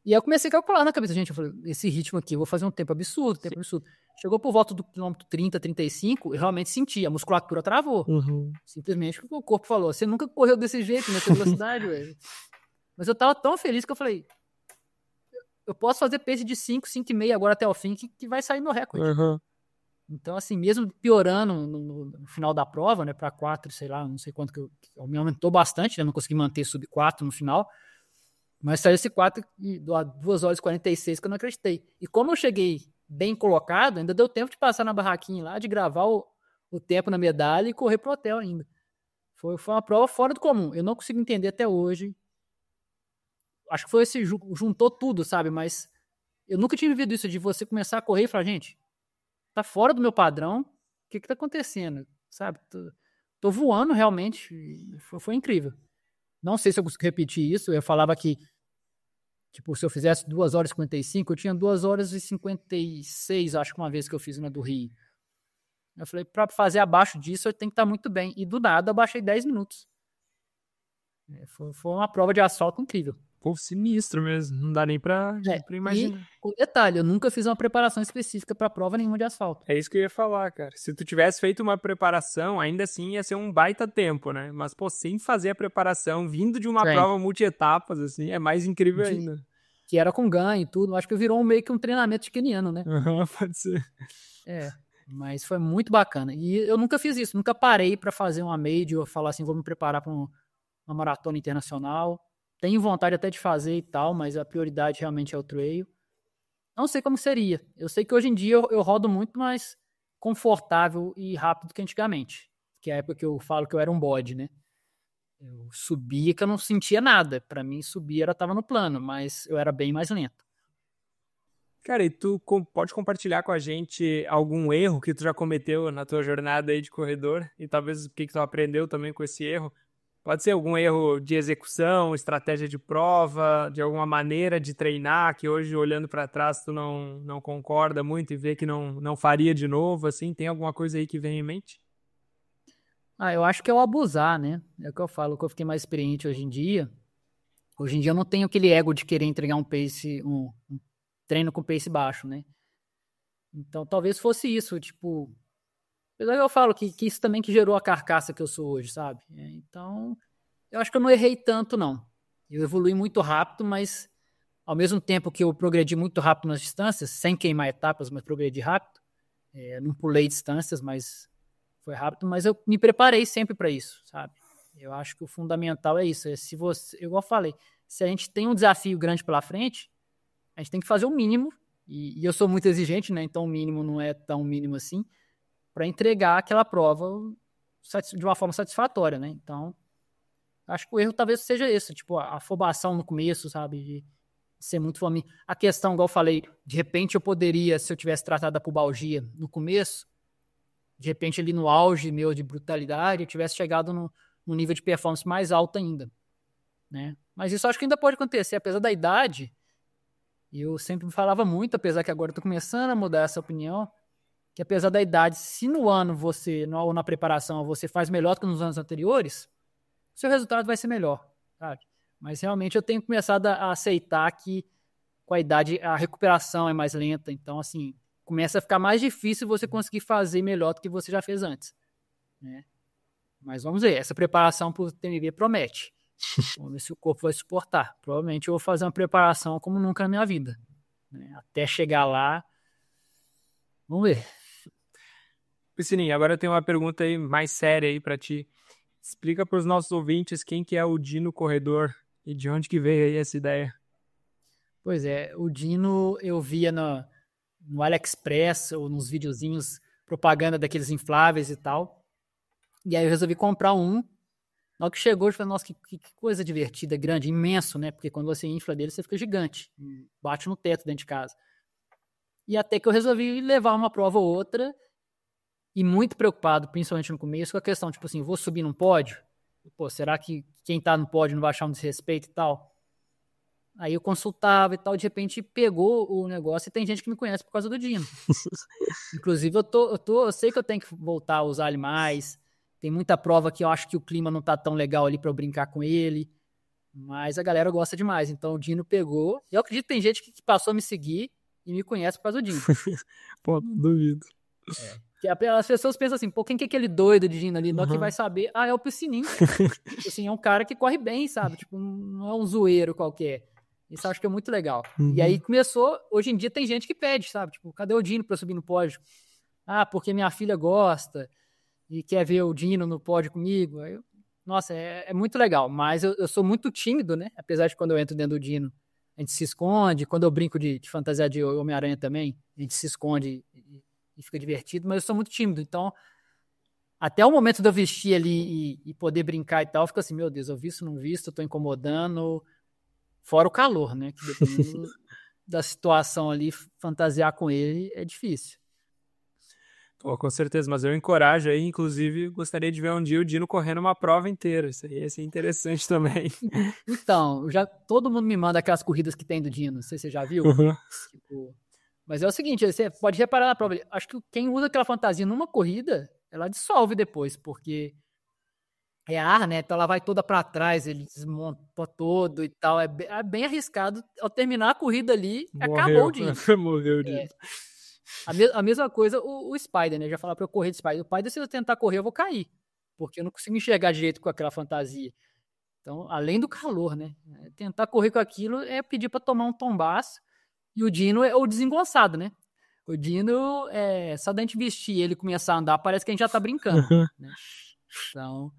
E aí eu comecei a calcular na cabeça, gente, eu falei, esse ritmo aqui, eu vou fazer um tempo absurdo, Chegou por volta do quilômetro 30, 35, eu realmente senti, a musculatura travou. Simplesmente porque o corpo falou, você nunca correu desse jeito, nessa velocidade, velho. Mas eu tava tão feliz que eu falei, eu posso fazer pace de 5, 5,5 agora até o fim, que vai sair meu recorde. Então, assim, mesmo piorando no final da prova, né, pra 4, sei lá, não sei quanto que eu me aumentou bastante, né, não consegui manter sub 4 no final, mas saiu esse 4 e 2h46 que eu não acreditei. E como eu cheguei bem colocado, ainda deu tempo de passar na barraquinha lá, de gravar o tempo na medalha e correr pro hotel ainda. Foi uma prova fora do comum. Eu não consigo entender até hoje. Acho que foi esse, juntou tudo, sabe? Mas eu nunca tinha vivido isso de você começar a correr e falar, gente, tá fora do meu padrão, o que tá acontecendo? Sabe? Tô voando realmente. Foi incrível. Não sei se eu consigo repetir isso. Eu falava que, tipo, se eu fizesse 2h55, eu tinha 2h56, acho que uma vez que eu fiz uma do Rio. Eu falei, pra fazer abaixo disso, eu tenho que estar muito bem. E do nada, eu baixei 10 minutos. Foi uma prova de asfalto incrível. Pô, sinistro mesmo. Não dá nem pra imaginar. E, o detalhe, eu nunca fiz uma preparação específica pra prova nenhuma de asfalto. É isso que eu ia falar, cara. Se tu tivesse feito uma preparação, ainda assim ia ser um baita tempo, né? Mas, pô, sem fazer a preparação, vindo de uma prova multi-etapas, assim, é mais incrível ainda. Que era com ganho e tudo. Acho que virou meio que um treinamento de keniano, né? Pode ser. Mas foi muito bacana. E eu nunca fiz isso. Nunca parei pra fazer uma major, falar assim, vou me preparar pra uma maratona internacional. Tenho vontade até de fazer e tal, mas a prioridade realmente é o trail. Não sei como seria. Eu sei que hoje em dia eu rodo muito mais confortável e rápido que antigamente. Que é a época que eu falo que eu era um bode, né? Eu subia que eu não sentia nada. Pra mim, subir tava no plano, mas eu era bem mais lento. Cara, e tu pode compartilhar com a gente algum erro que tu já cometeu na tua jornada aí de corredor? E talvez o que tu aprendeu também com esse erro? Pode ser algum erro de execução, estratégia de prova, de alguma maneira de treinar, que hoje, olhando para trás, tu não concorda muito e vê que não faria de novo, assim? Tem alguma coisa aí que vem em mente? Eu acho que é o abusar, né? É o que eu falo, que eu fiquei mais experiente hoje em dia. Hoje em dia eu não tenho aquele ego de querer entregar um pace, um treino com pace baixo, né? Então talvez fosse isso, tipo... Apesar que eu falo que isso também que gerou a carcaça que eu sou hoje, sabe? Então, eu acho que eu não errei tanto, não. Eu evolui muito rápido, mas ao mesmo tempo que eu progredi muito rápido nas distâncias, sem queimar etapas, mas progredi rápido, não pulei distâncias, mas foi rápido, mas eu me preparei sempre para isso, sabe? Eu acho que o fundamental é isso. Se você, igual eu falei, se a gente tem um desafio grande pela frente, a gente tem que fazer o mínimo, e eu sou muito exigente, né? Então o mínimo não é tão mínimo assim, para entregar aquela prova de uma forma satisfatória, né? Então, acho que o erro talvez seja esse, tipo, a afobação no começo, sabe? De ser muito fome. A questão, igual eu falei, de repente eu poderia, se eu tivesse tratado a pubalgia no começo, de repente ali no auge meu de brutalidade, eu tivesse chegado no nível de performance mais alto ainda, né? Mas isso acho que ainda pode acontecer, apesar da idade. Eu sempre falava muito, apesar que agora eu tô começando a mudar essa opinião, que apesar da idade, se no ano você, ou na preparação, você faz melhor do que nos anos anteriores, seu resultado vai ser melhor, sabe? Mas realmente eu tenho começado a aceitar que com a idade a recuperação é mais lenta, então assim, começa a ficar mais difícil você conseguir fazer melhor do que você já fez antes, né? Mas vamos ver, essa preparação para o TMB promete. Vamos ver se o corpo vai suportar. Provavelmente eu vou fazer uma preparação como nunca na minha vida, né? Até chegar lá, vamos ver. Piscininha, agora eu tenho uma pergunta aí mais séria aí pra ti. Explica para os nossos ouvintes quem que é o Dino Corredor e de onde que veio aí essa ideia. Pois é, o Dino eu via no AliExpress ou nos videozinhos propaganda daqueles infláveis e tal. E aí eu resolvi comprar um. Na hora que chegou, eu falei, nossa, que coisa divertida, grande, imenso, né? Porque quando você infla dele, você fica gigante. Bate no teto dentro de casa. E até que eu resolvi levar uma prova ou outra e muito preocupado, principalmente no começo, com a questão, tipo assim, vou subir num pódio? Pô, será que quem tá no pódio não vai achar um desrespeito e tal? Aí eu consultava e tal, de repente pegou o negócio e tem gente que me conhece por causa do Dino. Inclusive, eu sei que eu tenho que voltar a usar ele mais. Tem muita prova que eu acho que o clima não tá tão legal ali pra eu brincar com ele. Mas a galera gosta demais. Então o Dino pegou. Eu acredito que tem gente que passou a me seguir e me conhece por causa do Dino. Pô, não duvido. As pessoas pensam assim, pô, quem que é aquele doido de Dino ali? Não, que vai saber, é o Piscininho. Assim, é um cara que corre bem, sabe? Tipo, não é um zoeiro qualquer. Isso eu acho que é muito legal. E aí começou, hoje em dia tem gente que pede, sabe? Tipo, cadê o Dino pra eu subir no pódio? Ah, porque minha filha gosta e quer ver o Dino no pódio comigo. Aí nossa, é muito legal. Mas eu sou muito tímido, né? Apesar de quando eu entro dentro do Dino, a gente se esconde. Quando eu brinco de fantasiar de Homem-Aranha também, a gente se esconde e fica divertido. Mas eu sou muito tímido. Então, até o momento de eu vestir ali e poder brincar e tal, fica assim, meu Deus, eu visto, não visto, tô incomodando. Fora o calor, né? Que dependendo da situação ali, fantasiar com ele é difícil. Pô, com certeza, mas eu encorajo aí, inclusive, gostaria de ver um dia o Dino correndo uma prova inteira. Isso aí ia ser interessante também. Então, todo mundo me manda aquelas corridas que tem do Dino, não sei se você já viu. Tipo, mas é o seguinte, você pode reparar na prova, acho que quem usa aquela fantasia numa corrida, ela dissolve depois, porque é ar, né? Então ela vai toda para trás, ele desmonta todo e tal. É bem arriscado. Ao terminar a corrida ali, acabou o Dino. Morreu o Dino. A mesma coisa o Spider, né? Já falaram pra eu correr de Spider. O Spider, se eu tentar correr, eu vou cair. Porque eu não consigo enxergar direito com aquela fantasia. Então, além do calor, né? Tentar correr com aquilo é pedir pra tomar um tombaço. E o Dino é o desengonçado, né? O Dino, só da gente vestir ele e começar a andar, parece que a gente já tá brincando. Né? Então,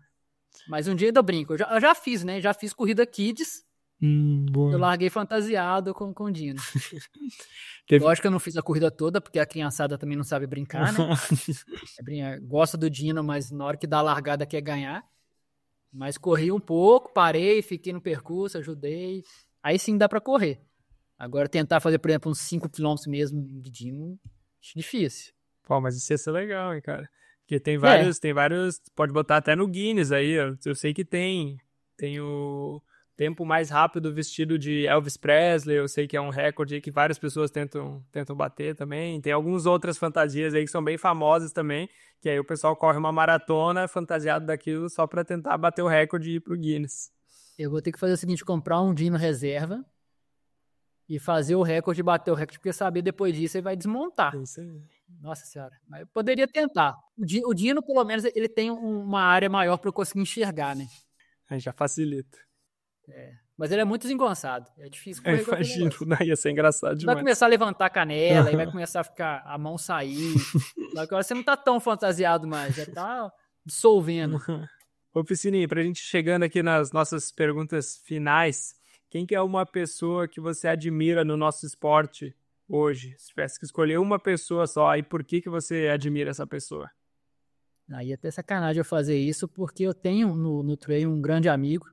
mas um dia ainda eu brinco. Eu já fiz, né? Já fiz corrida kids. Boa. Eu larguei fantasiado com o Dino. Lógico que eu não fiz a corrida toda, porque a criançada também não sabe brincar, né? Gosta do Dino, mas na hora que dá a largada quer ganhar. Mas corri um pouco, parei, fiquei no percurso, ajudei. Aí sim dá pra correr. Agora tentar fazer, por exemplo, uns 5 km mesmo de Dino, acho difícil. Pô, mas isso ia ser legal, hein, cara? Porque tem vários, pode botar até no Guinness aí, eu sei que tem o tempo mais rápido vestido de Elvis Presley, eu sei que é um recorde aí que várias pessoas tentam bater também. Tem algumas outras fantasias aí que são bem famosas também, que aí o pessoal corre uma maratona fantasiado daquilo só pra tentar bater o recorde e ir pro Guinness. Eu vou ter que fazer o seguinte, comprar um Dino reserva e fazer o recorde, bater o recorde, porque saber depois disso ele vai desmontar. Isso aí. Nossa senhora, mas eu poderia tentar. O Dino, pelo menos, ele tem uma área maior para eu conseguir enxergar, né? Aí já facilita. Mas ele é muito desengonçado. É difícil correr com aquele Imagino, negócio. ia ser engraçado demais. Vai começar a levantar a canela, e vai começar a ficar a mão sair. Agora você não tá tão fantasiado mais, já tá dissolvendo. Ô, Piscininho, pra gente chegando aqui nas nossas perguntas finais, quem que é uma pessoa que você admira no nosso esporte hoje? Se tivesse que escolher uma pessoa só, aí por que você admira essa pessoa? Aí é até sacanagem eu fazer isso, porque eu tenho no trail um grande amigo,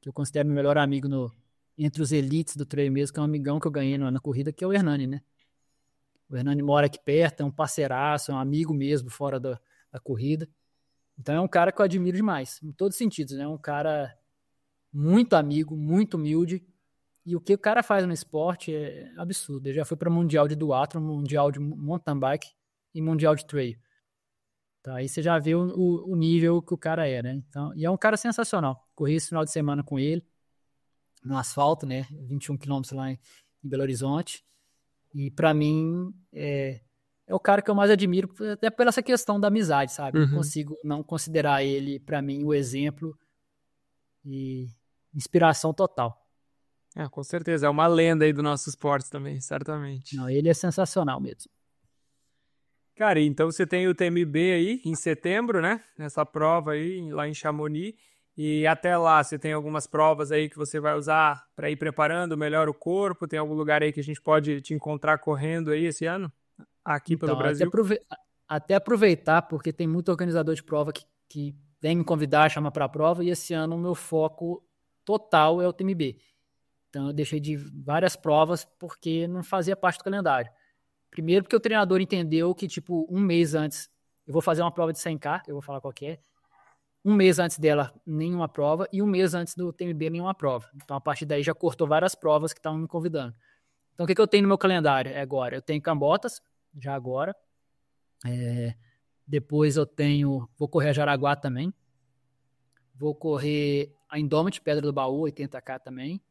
que eu considero meu melhor amigo entre os elites do trail mesmo, que é um amigão que eu ganhei na corrida, que é o Hernani, né? O Hernani mora aqui perto, é um parceiraço, é um amigo mesmo fora da corrida. Então é um cara que eu admiro demais, em todos os sentidos, né? É um cara muito amigo, muito humilde. E o que o cara faz no esporte é absurdo. Ele já foi para mundial de duathlon, mundial de mountain bike e mundial de trail. Então aí você já vê o nível que o cara é, né? Então, e é um cara sensacional. Corri esse final de semana com ele, no asfalto, né? 21 quilômetros lá em Belo Horizonte. E para mim é o cara que eu mais admiro, até por essa questão da amizade, sabe? Não consigo não considerar ele, para mim, o exemplo e inspiração total. Com certeza, é uma lenda aí do nosso esporte também, certamente. Não, ele é sensacional mesmo. Cara, então você tem o TMB aí em setembro, né? Nessa prova aí, lá em Chamonix. E até lá, você tem algumas provas aí que você vai usar para ir preparando melhor o corpo? Tem algum lugar aí que a gente pode te encontrar correndo aí esse ano? Aqui pelo Brasil? Até aproveitar, porque tem muito organizador de prova que vem me convidar, chama para a prova, e esse ano o meu foco total é o TMB. Então eu deixei de várias provas porque não fazia parte do calendário. Primeiro porque o treinador entendeu que, tipo, um mês antes eu vou fazer uma prova de 100K, que eu vou falar qual que é. Um mês antes dela, nenhuma prova, e um mês antes do TMB, nenhuma prova. Então a partir daí já cortou várias provas que estavam me convidando. Então o que eu tenho no meu calendário agora? Eu tenho Cambotas, já agora. Depois vou correr a Jaraguá também. Vou correr a Indomit, Pedra do Baú, 80K também.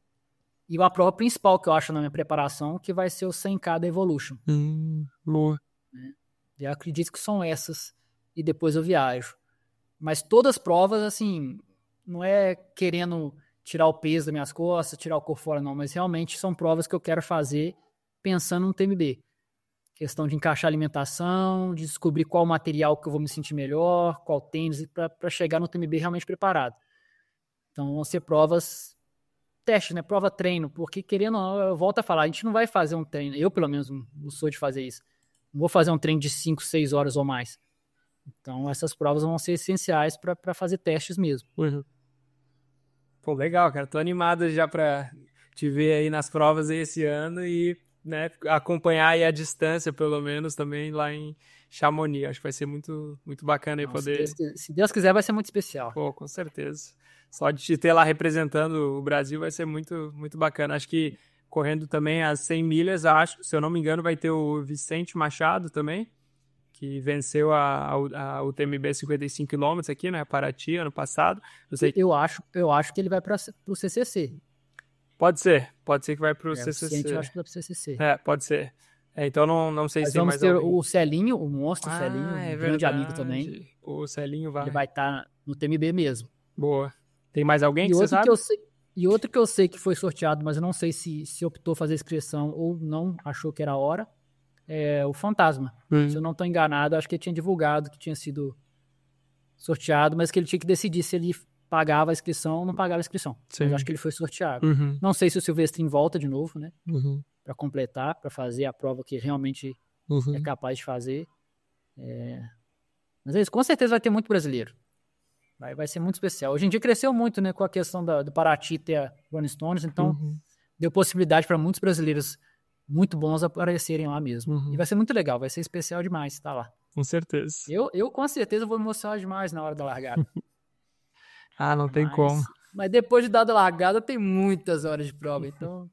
E a prova principal que eu acho na minha preparação, que vai ser o 100K da Evolution. Boa. Eu acredito que são essas. E depois eu viajo. Mas todas as provas, assim, não é querendo tirar o peso das minhas costas, tirar o corpo fora, não. Mas realmente são provas que eu quero fazer pensando no TMB. Questão de encaixar alimentação, de descobrir qual material que eu vou me sentir melhor, qual tênis, para chegar no TMB realmente preparado. Então vão ser provas, teste, né? Prova treino, porque querendo ou não, eu volto a falar, a gente não vai fazer um treino, eu pelo menos não sou de fazer isso, não vou fazer um treino de 5, 6 horas ou mais. Então essas provas vão ser essenciais para fazer testes mesmo. Uhum. Pô, legal, cara, tô animado já pra te ver aí nas provas aí esse ano e, né, acompanhar aí a distância, pelo menos, também lá em Chamonix. Acho que vai ser muito, muito bacana aí Então, poder... se Deus quiser, vai ser muito especial. Pô, com certeza. Só de te ter lá representando o Brasil vai ser muito, muito bacana. Acho que correndo também as 100 milhas, acho, se eu não me engano, vai ter o Vicente Machado também, que venceu o TMB 55 km aqui, né, Paraty, ano passado. Eu acho que ele vai para o CCC. Pode ser que vai para o CCC. O Vicente eu acho que vai para o CCC. Pode ser. Então não sei Mas se tem vamos mais ter alguém. o Celinho, o monstro Celinho, um grande amigo também. O Celinho vai. Ele vai estar no TMB mesmo. Boa. Tem mais alguém E que você sabe? outro que eu sei que foi sorteado, mas eu não sei se optou fazer inscrição ou não achou que era a hora, é o Fantasma. Se eu não estou enganado, acho que ele tinha divulgado que tinha sido sorteado, mas que ele tinha que decidir se ele pagava a inscrição ou não pagava a inscrição. Sim. Mas acho que ele foi sorteado. Não sei se o Silvestrin volta de novo, né? Para completar, para fazer a prova que realmente é capaz de fazer. Mas é isso, com certeza vai ter muito brasileiro. Vai ser muito especial. Hoje em dia cresceu muito, né, com a questão do Paraty ter a Rolling Stones, então deu possibilidade para muitos brasileiros muito bons aparecerem lá mesmo. E vai ser muito legal, vai ser especial demais estar lá. Com certeza. Eu com certeza vou me emocionar demais na hora da largada. Não tem como. Mas depois de dar a largada tem muitas horas de prova, então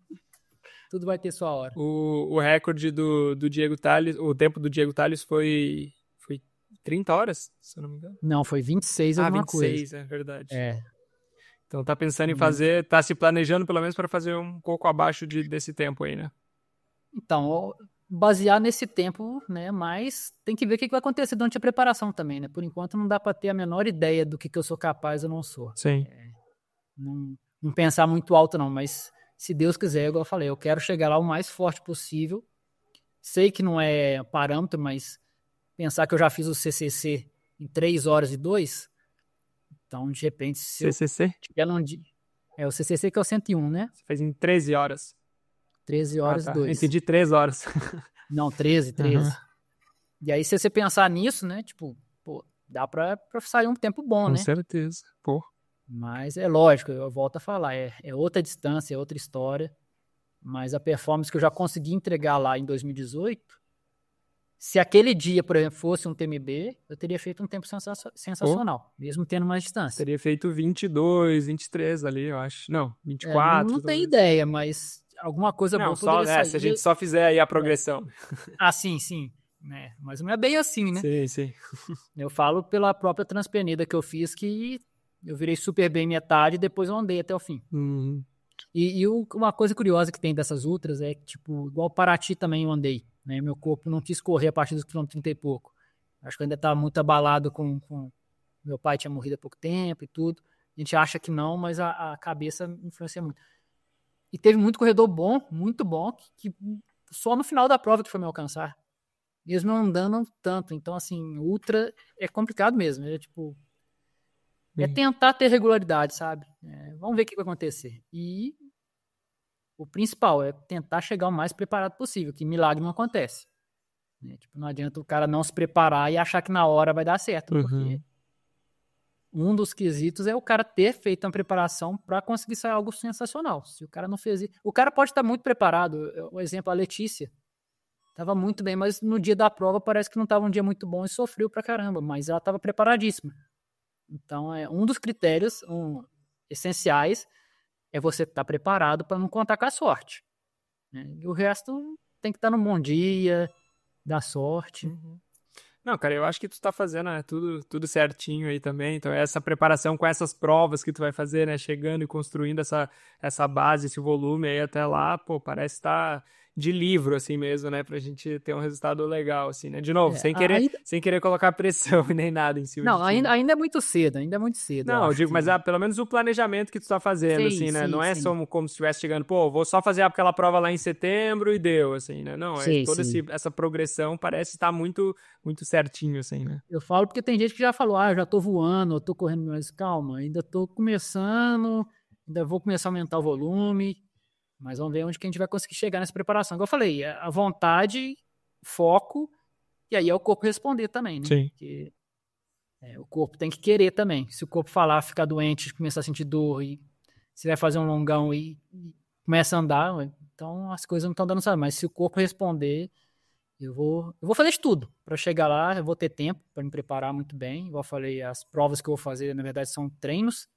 tudo vai ter sua hora. O recorde do Diego Tales, o tempo do Diego Tales foi 30 horas, se eu não me engano. Não, foi 26 alguma 26, coisa. É verdade. É. Então tá pensando em fazer, tá se planejando pelo menos para fazer um pouco abaixo desse tempo aí, né? Então, basear nesse tempo, né, mas tem que ver o que vai acontecer durante a preparação também, né? Por enquanto não dá para ter a menor ideia do que eu sou capaz ou não sou. Sim. Não pensar muito alto não, mas se Deus quiser, igual eu falei, eu quero chegar lá o mais forte possível. Sei que não é parâmetro, mas pensar que eu já fiz o CCC em 3 horas e 2, então de repente se CCC? o CCC que é o 101, né? Você fez em 13 horas. 13 horas e 2. Entendi 3 horas. Não, 13. E aí se você pensar nisso, né, tipo, pô, dá pra sair um tempo bom, né? Com certeza, pô. Mas é lógico, eu volto a falar, é outra distância, é outra história, mas a performance que eu já consegui entregar lá em 2018, se aquele dia, por exemplo, fosse um TMB, eu teria feito um tempo sensacional, mesmo tendo mais distância. Teria feito 22, 23 ali, eu acho. Não, 24. Não tenho ideia, mas alguma coisa boa poderia sair. Se a gente só fizer aí a progressão. Sim. Né? Mas não é bem assim, né? Sim. Eu falo pela própria Transpenida que eu fiz, que eu virei super bem metade e depois eu andei até o fim. E uma coisa curiosa que tem dessas ultras é que, tipo, igual Paraty também eu andei, né? Meu corpo não quis correr a partir dos quilômetros 30 e pouco. Acho que eu ainda estava muito abalado com... Meu pai tinha morrido há pouco tempo e tudo. A gente acha que não, mas a cabeça influencia muito. E teve muito corredor bom, muito bom, que só no final da prova que foi me alcançar. Mesmo não andando tanto. Então, assim, ultra é complicado mesmo. É tipo... É tentar ter regularidade, sabe? Vamos ver o que vai acontecer. E o principal é tentar chegar o mais preparado possível, que milagre não acontece. Tipo, não adianta o cara não se preparar e achar que na hora vai dar certo, porque um dos quesitos é o cara ter feito uma preparação para conseguir sair algo sensacional. Se o cara não fez isso... O cara pode estar muito preparado. O exemplo, a Letícia. Estava muito bem, mas no dia da prova parece que não estava um dia muito bom e sofreu pra caramba, mas ela estava preparadíssima. Então, um dos critérios essenciais é você estar preparado para não contar com a sorte. Né? E o resto tem que estar no bom dia, da sorte. Não, cara, eu acho que tu tá fazendo, né, tudo certinho aí também. Então, essa preparação com essas provas que tu vai fazer, né, chegando e construindo essa base, esse volume aí até lá, pô, parece estar de livro, assim mesmo, né, pra gente ter um resultado legal, assim, né? De novo, sem querer colocar pressão e nem nada em cima Não, de ti. ainda é muito cedo, eu Não, eu acho. digo, mas pelo menos o planejamento que tu tá fazendo, assim, né? Não é só como se estivesse chegando, pô, vou só fazer aquela prova lá em setembro e deu, assim, né? Não, toda essa progressão parece estar muito, muito certinho, assim, né? Eu falo porque tem gente que já falou, eu já tô voando, eu tô correndo, mas calma, ainda tô começando, ainda vou começar a aumentar o volume, mas vamos ver onde que a gente vai conseguir chegar nessa preparação. Como eu falei, a vontade, foco, e aí é o corpo responder também, né? Sim. Porque o corpo tem que querer também. Se o corpo falar, ficar doente, começar a sentir dor, e você vai fazer um longão e começa a andar, então as coisas não estão dando certo. Mas se o corpo responder, eu vou fazer de tudo para chegar lá, eu vou ter tempo para me preparar muito bem. Igual eu falei, as provas que eu vou fazer, na verdade, são treinos,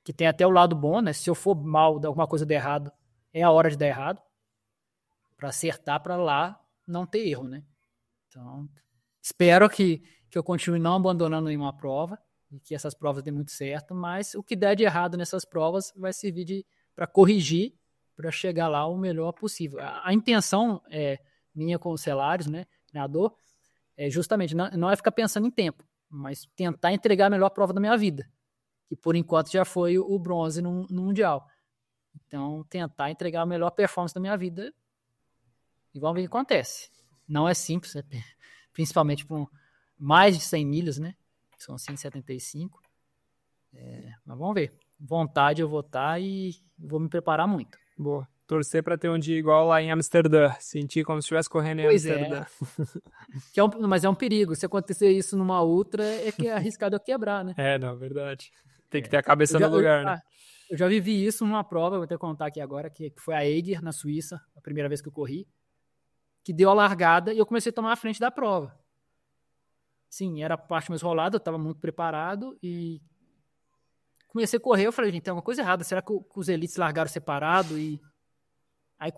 que tem até o lado bom, né? Se eu for mal, alguma coisa der errado, é a hora de dar errado, para acertar para lá não ter erro, né? Então, espero que eu continue não abandonando nenhuma prova e que essas provas dêem muito certo, mas o que der de errado nessas provas vai servir para corrigir, para chegar lá o melhor possível. A intenção minha com os Celários, né, treinador, é justamente não é ficar pensando em tempo, mas tentar entregar a melhor prova da minha vida, que por enquanto já foi o bronze no Mundial. Então, tentar entregar a melhor performance da minha vida e vamos ver o que acontece. Não é simples, principalmente por mais de 100 milhas, né? São 175. Mas vamos ver. Vontade eu vou estar e vou me preparar muito. Boa. Torcer para ter um dia igual lá em Amsterdã. Sentir como se estivesse correndo em Amsterdã. Mas é um perigo. Se acontecer isso numa ultra, é arriscado eu quebrar, né? Não, verdade. Tem que ter a cabeça no lugar, né? Eu já vivi isso numa prova, vou até contar aqui agora, que foi a Eiger, na Suíça, a primeira vez que eu corri, que deu a largada e eu comecei a tomar a frente da prova. Sim, era a parte mais rolada, eu estava muito preparado e comecei a correr, eu falei, gente, tem alguma coisa errada, será que os elites largaram separado? E aí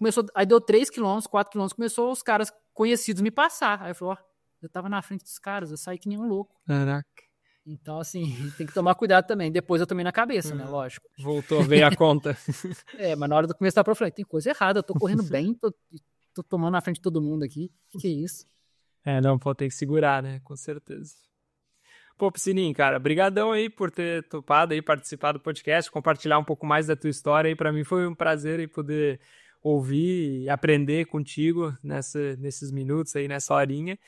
deu 3 km, 4 km, começou os caras conhecidos me passar. Aí eu falei, eu tava na frente dos caras, eu saí que nem um louco. Caraca. Então, assim, tem que tomar cuidado também. Depois eu tomei na cabeça, né? Lógico. Voltou a ver a conta. Mas na hora de começar a prova, eu falei, tem coisa errada, eu tô correndo bem, tô tomando na frente de todo mundo aqui. Que isso? Não, pô, tem que segurar, né? Com certeza. Pô, Piscininho, cara, brigadão aí por ter topado aí, participar do podcast, compartilhar um pouco mais da tua história aí. Pra mim foi um prazer aí poder ouvir e aprender contigo nesses minutos aí, nessa horinha.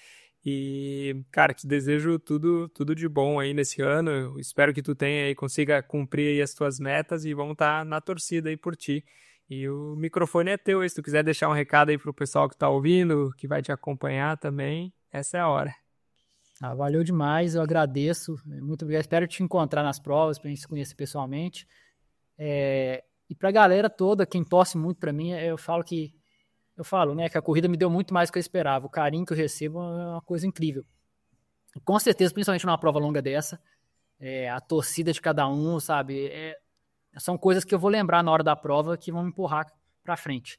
E, cara, te desejo tudo de bom aí nesse ano. Eu espero que tu tenha aí, consiga cumprir aí as tuas metas e vamos estar na torcida aí por ti. E o microfone é teu aí, se tu quiser deixar um recado aí pro pessoal que tá ouvindo, que vai te acompanhar também, essa é a hora. Valeu demais, eu agradeço, muito obrigado, espero te encontrar nas provas, pra gente se conhecer pessoalmente. E pra galera toda, quem torce muito pra mim, eu falo, né, que a corrida me deu muito mais do que eu esperava. O carinho que eu recebo é uma coisa incrível. Com certeza, principalmente numa prova longa dessa, a torcida de cada um, sabe? São coisas que eu vou lembrar na hora da prova que vão me empurrar pra frente.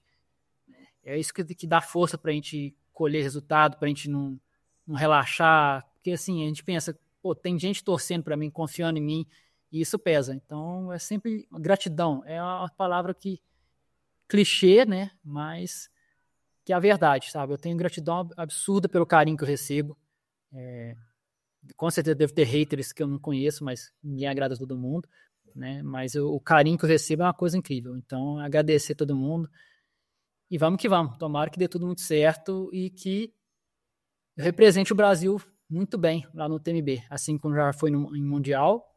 É isso que dá força pra gente colher resultado, pra gente não relaxar. Porque assim, a gente pensa, tem gente torcendo pra mim, confiando em mim, e isso pesa. Então, é sempre gratidão. É uma palavra que clichê, né? Mas que é a verdade, sabe? Eu tenho gratidão absurda pelo carinho que eu recebo. Com certeza devo ter haters que eu não conheço, mas ninguém agrada a todo mundo, né? Mas o carinho que eu recebo é uma coisa incrível. Então, agradecer a todo mundo. E vamos que vamos. Tomara que dê tudo muito certo e que eu represente o Brasil muito bem lá no TMB. Assim como já foi em Mundial.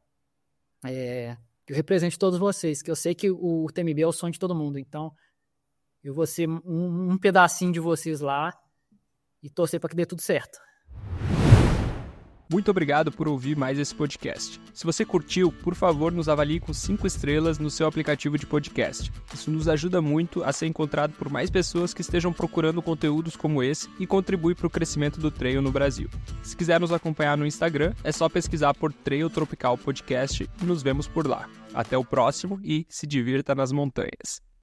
Que eu represente todos vocês. Que eu sei que o TMB é o sonho de todo mundo. Então, eu vou ser um pedacinho de vocês lá e torcer para que dê tudo certo. Muito obrigado por ouvir mais esse podcast. Se você curtiu, por favor, nos avalie com 5 estrelas no seu aplicativo de podcast. Isso nos ajuda muito a ser encontrado por mais pessoas que estejam procurando conteúdos como esse e contribui para o crescimento do trail no Brasil. Se quiser nos acompanhar no Instagram, é só pesquisar por Trail Tropical Podcast e nos vemos por lá. Até o próximo e se divirta nas montanhas.